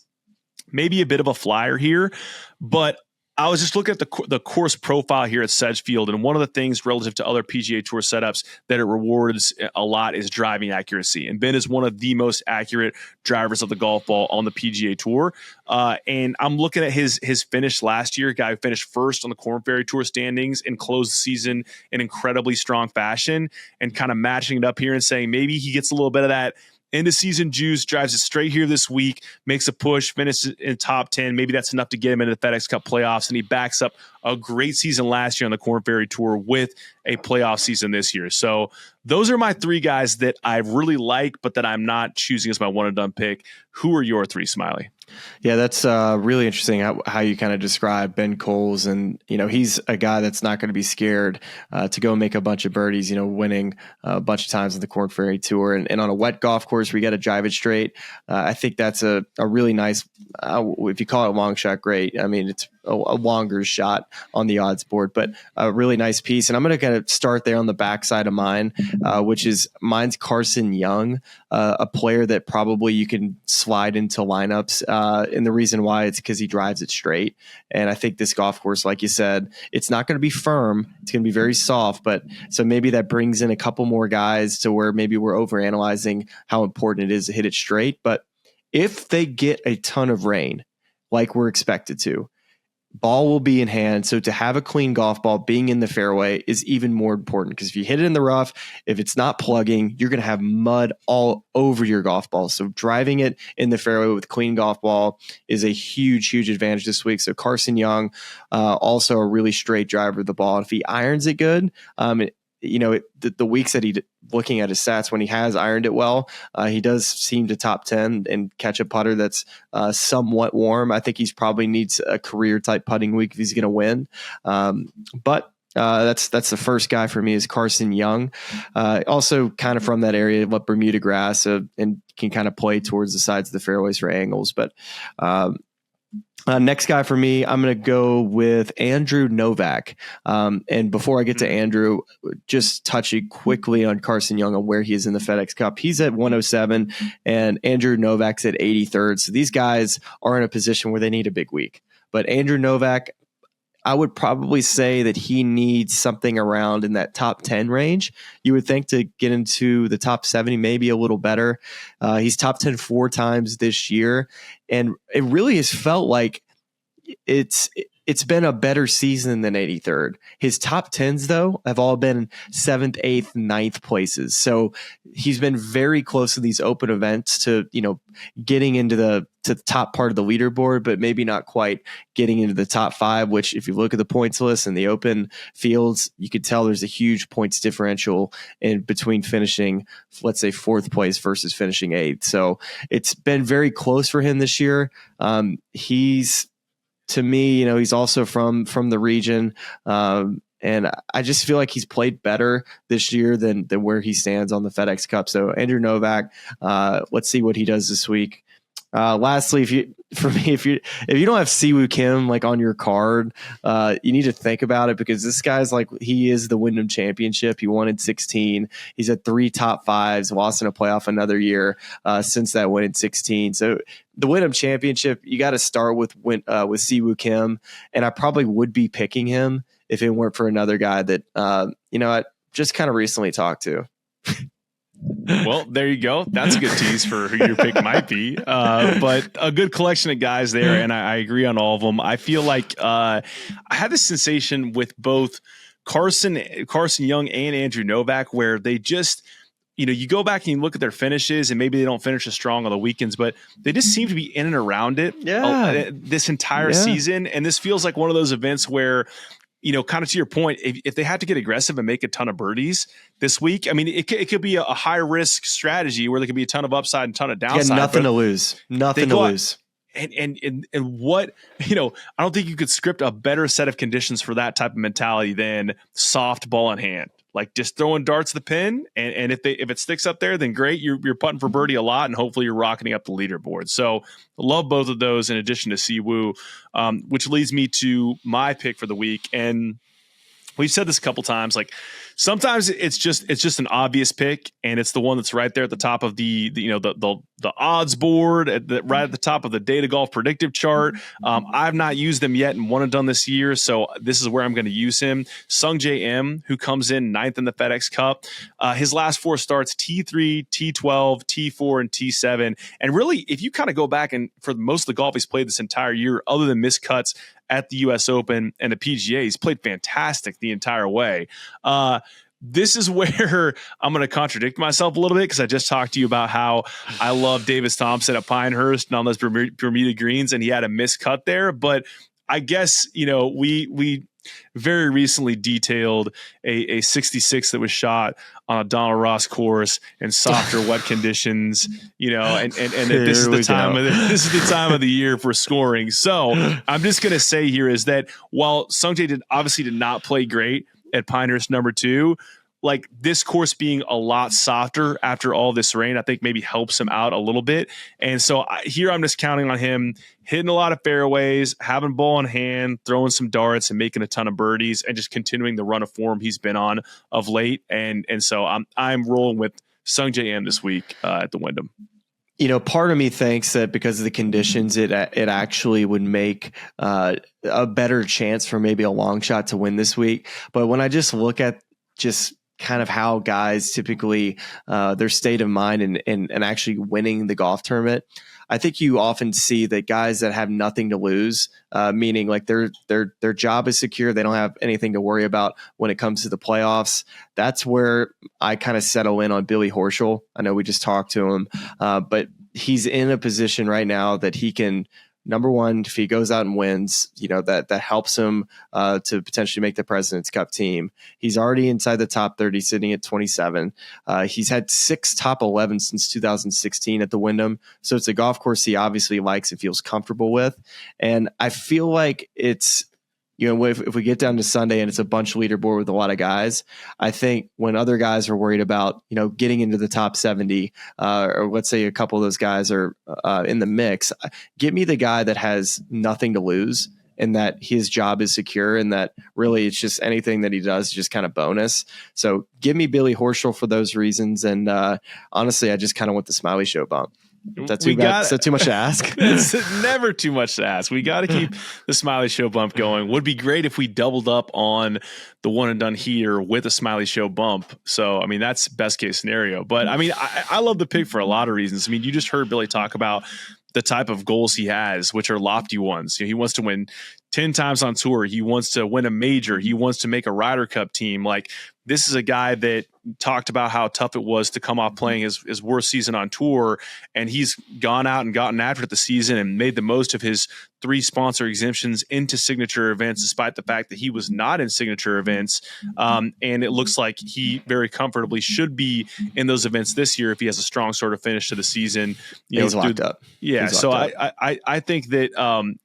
maybe a bit of a flyer here, but I was just looking at the course profile here at Sedgefield, and one of the things relative to other PGA Tour setups that it rewards a lot is driving accuracy. And Ben is one of the most accurate drivers of the golf ball on the PGA Tour. And I'm looking at his finish last year, a guy who finished first on the Korn Ferry Tour standings and closed the season in incredibly strong fashion, and kind of matching it up here and saying maybe he gets a little bit of that end of season juice, drives it straight here this week, makes a push, finishes in top 10. Maybe that's enough to get him into the FedEx Cup playoffs, and he backs up a great season last year on the Korn Ferry Tour with a playoff season this year. So those are my three guys that I really like, but that I'm not choosing as my one and done pick. Who are your three, Smylie? Yeah, that's really interesting how you kind of describe Ben Coles. And, he's a guy that's not going to be scared to go make a bunch of birdies, winning a bunch of times on the Korn Ferry Tour. And on a wet golf course, we got to drive it straight. I think that's a really nice, if you call it a long shot, great. I mean, it's a longer shot on the odds board, but a really nice piece. And I'm going to kind of start there on the backside of mine, mine's Carson Young, a player that probably you can slide into lineups. And the reason why, it's because he drives it straight. And I think this golf course, like you said, it's not going to be firm. It's going to be very soft, but so maybe that brings in a couple more guys to where maybe we're overanalyzing how important it is to hit it straight. But if they get a ton of rain, like we're expected to, ball will be in hand. So to have a clean golf ball being in the fairway is even more important, because if you hit it in the rough, if it's not plugging, you're going to have mud all over your golf ball. So driving it in the fairway with clean golf ball is a huge, huge advantage this week. So Carson Young, also a really straight driver of the ball. If he irons it good, the weeks that looking at his stats, when he has ironed it well, he does seem to top 10 and catch a putter that's somewhat warm. I think he's probably needs a career type putting week if he's going to win. But that's the first guy for me is Carson Young. Also kind of from that area of Bermuda grass, and can kind of play towards the sides of the fairways for angles. But Next guy for me, I'm going to go with Andrew Novak. And before I get to Andrew, just touching quickly on Carson Young and where he is in the FedEx Cup. He's at 107 and Andrew Novak's at 83rd. So these guys are in a position where they need a big week. But Andrew Novak, I would probably say that he needs something around in that top 10 range. You would think to get into the top 70, maybe a little better. He's top 10 4 times this year. And it really has felt like it's been a better season than 83rd. His top 10s, though, have all been 7th, 8th, 9th places. So he's been very close to these open events to, getting into the top part of the leaderboard, but maybe not quite getting into the top 5, which if you look at the points list and the open fields, you could tell there's a huge points differential in between finishing, let's say, 4th place versus finishing 8th. So it's been very close for him this year. To me, he's also from the region. And I just feel like he's played better this year than where he stands on the FedEx Cup. So Andrew Novak, let's see what he does this week. Lastly, if you don't have Siwoo Kim like on your card, you need to think about it because this guy's like, he is the Wyndham Championship. He won in 16. He's at 3 top 5s, lost in a playoff another year since that win in 16. So the Wyndham Championship, you got to start with Siwoo Kim, and I probably would be picking him if it weren't for another guy that I just kind of recently talked to. Well, there you go. That's a good tease for who your pick might be. But a good collection of guys there, and I agree on all of them. I feel like I had this sensation with both Carson Young and Andrew Novak where they just – you go back and you look at their finishes and maybe they don't finish as strong on the weekends, but they just seem to be in and around it this entire season. And this feels like one of those events where, kind of to your point, if they had to get aggressive and make a ton of birdies this week, I mean, it could be a high risk strategy where there could be a ton of upside and a ton of downside. Nothing to lose. Nothing to lose. And what, I don't think you could script a better set of conditions for that type of mentality than soft ball in hand. Like just throwing darts to the pin, and if it sticks up there, then great. You're putting for birdie a lot, and hopefully you're rocketing up the leaderboard. So I love both of those in addition to Siwoo, which leads me to my pick for the week. And we've said this a couple times, like sometimes it's just an obvious pick, and it's the one that's right there at the top of the odds board, right at the top of the Data Golf predictive chart. I've not used them yet and one and done this year, so this is where I'm going to use him. Sungjae Im, who comes in 9th in the FedEx Cup. His last 4 starts, T3, T12, T4, and T7. And really, if you kind of go back and for most of the golf he's played this entire year, other than missed cuts at the U.S. Open and the PGA, he's played fantastic the entire way. This is where I'm going to contradict myself a little bit because I just talked to you about how I love Davis Thompson at Pinehurst and on those Bermuda greens, and he had a miscut there. But I guess, we very recently detailed a 66 that was shot on a Donald Ross course in softer, wet conditions, and this is the time of the year for scoring. So I'm just going to say here is that while Sungjae obviously did not play great at Pinehurst number 2, like this course being a lot softer after all this rain, I think maybe helps him out a little bit. And so here I'm just counting on him hitting a lot of fairways, having ball in hand, throwing some darts and making a ton of birdies and just continuing the run of form he's been on of late. And so I'm rolling with Sungjae Im this week at the Wyndham. Part of me thinks that because of the conditions, it actually would make a better chance for maybe a long shot to win this week. But when I just look at just kind of how guys typically their state of mind and actually winning the golf tournament, I think you often see that guys that have nothing to lose, meaning like their job is secure, they don't have anything to worry about when it comes to the playoffs. That's where I kind of settle in on Billy Horschel. I know we just talked to him, but he's in a position right now that he can. Number one, if he goes out and wins, that helps him to potentially make the President's Cup team. He's already inside the top 30, sitting at 27. He's had 6 top 11 since 2016 at the Wyndham. So it's a golf course he obviously likes and feels comfortable with. And I feel like it's if we get down to Sunday and it's a bunch leaderboard with a lot of guys, I think when other guys are worried about, getting into the top 70, or let's say a couple of those guys are in the mix, get me the guy that has nothing to lose and that his job is secure and that really it's just anything that he does is just kind of bonus. So give me Billy Horschel for those reasons. And honestly, I just kind of want the Smylie Show bump. That's too much to ask. It's never too much to ask. We got to keep the Smylie Show bump going. Would be great if we doubled up on the one and done here with a Smylie Show bump. So, I mean, that's best case scenario. But I mean, I love the pick for a lot of reasons. I mean, you just heard Billy talk about the type of goals he has, which are lofty ones. He wants to win 10 times on tour. He wants to win a major. He wants to make a Ryder Cup team. Like, this is a guy that talked about how tough it was to come off playing his worst season on tour. And he's gone out and gotten after it the season and made the most of his 3 sponsor exemptions into signature events, despite the fact that he was not in signature events. And it looks like he very comfortably should be in those events this year if he has a strong sort of finish to the season. He's locked up. Yeah. He's So locked up. I think that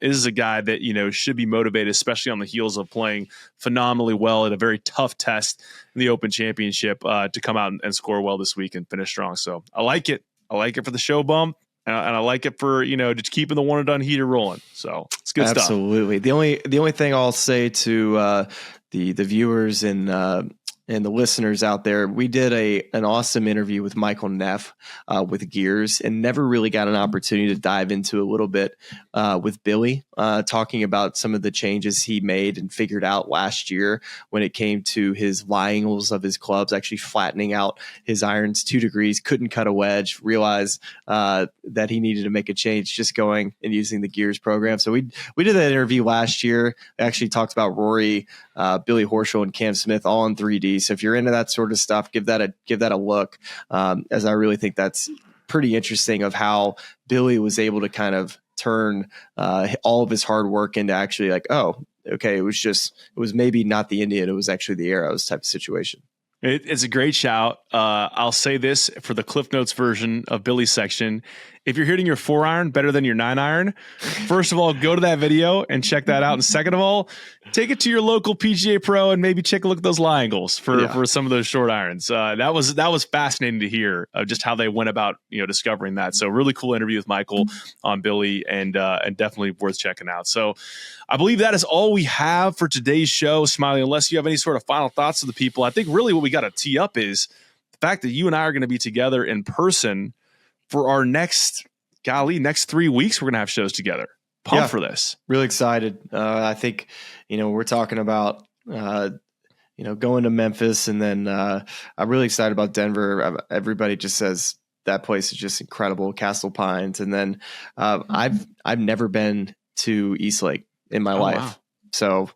this is a guy that, should be motivated, especially on the heels of playing phenomenally well at a very tough test in the Open Championship, to come out and score well this week and finish strong. So I like it. I like it for the show bump. And I like it for, just keeping the one and done heater rolling. So it's good stuff. Absolutely. The only thing I'll say to the viewers and the listeners out there, we did an awesome interview with Michael Neff with Gears, and never really got an opportunity to dive into a little bit with Billy, talking about some of the changes he made and figured out last year when it came to his lie angles of his clubs, actually flattening out his irons 2 degrees, couldn't cut a wedge, realized that he needed to make a change, just going and using the Gears program. So we did that interview last year. We actually talked about Rory, Billy Horschel, and Cam Smith all in 3D. So if you're into that sort of stuff, give that a look, as I really think that's pretty interesting of how Billy was able to kind of turn all of his hard work into actually like, oh, okay, it was maybe not the Indian, it was actually the Arrows type of situation. It's a great shout. I'll say this for the Cliff Notes version of Billy's section. If you're hitting your 4-iron better than your 9-iron, first of all, go to that video and check that out. And second of all, take it to your local PGA Pro and maybe check a look at those lie angles for some of those short irons. That was fascinating to hear just how they went about discovering that. So really cool interview with Michael on Billy, and definitely worth checking out. So I believe that is all we have for today's show, Smylie. Unless you have any sort of final thoughts to the people, I think really what we got to tee up is the fact that you and I are going to be together in person for our next 3 weeks. We're going to have shows together. Pumped for this. Really excited. I think, we're talking about, going to Memphis, and then I'm really excited about Denver. Everybody just says that place is just incredible. Castle Pines. And then I've never been to East Lake in my life. Wow. So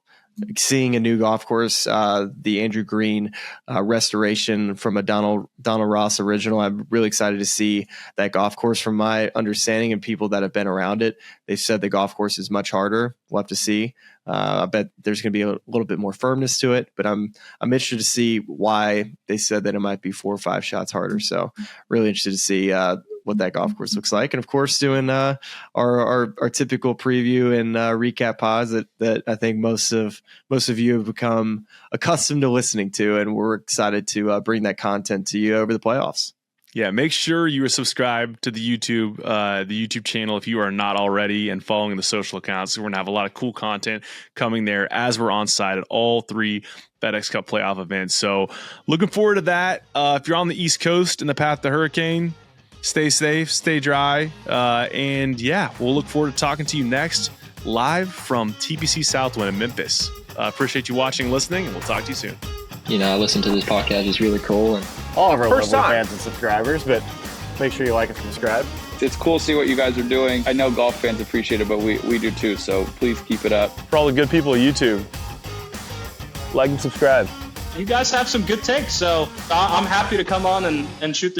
seeing a new golf course, the Andrew Green restoration from a Donald Ross original. I'm really excited to see that golf course. From my understanding and people that have been around it, they've said the golf course is much harder. We'll have to see. I bet there's going to be a little bit more firmness to it, but I'm interested to see why they said that it might be 4 or 5 shots harder. So really interested to see what that golf course looks like. And of course, doing our typical preview and recap pods that I think most of you have become accustomed to listening to, and we're excited to bring that content to you over the playoffs. Yeah, make sure you are subscribed to the YouTube channel if you are not already, and following the social accounts. We're going to have a lot of cool content coming there as we're on site at all 3 FedEx Cup playoff events. So looking forward to that. If you're on the East Coast in the path to hurricane, stay safe, stay dry. And yeah, we'll look forward to talking to you next live from TPC Southwind in Memphis. Appreciate you watching and listening, and we'll talk to you soon. I listen to this podcast. It's really cool. And all of our lovely fans and subscribers, but make sure you like and subscribe. It's cool to see what you guys are doing. I know golf fans appreciate it, but we do too, so please keep it up. For all the good people of YouTube, like and subscribe. You guys have some good takes, so I'm happy to come on and shoot the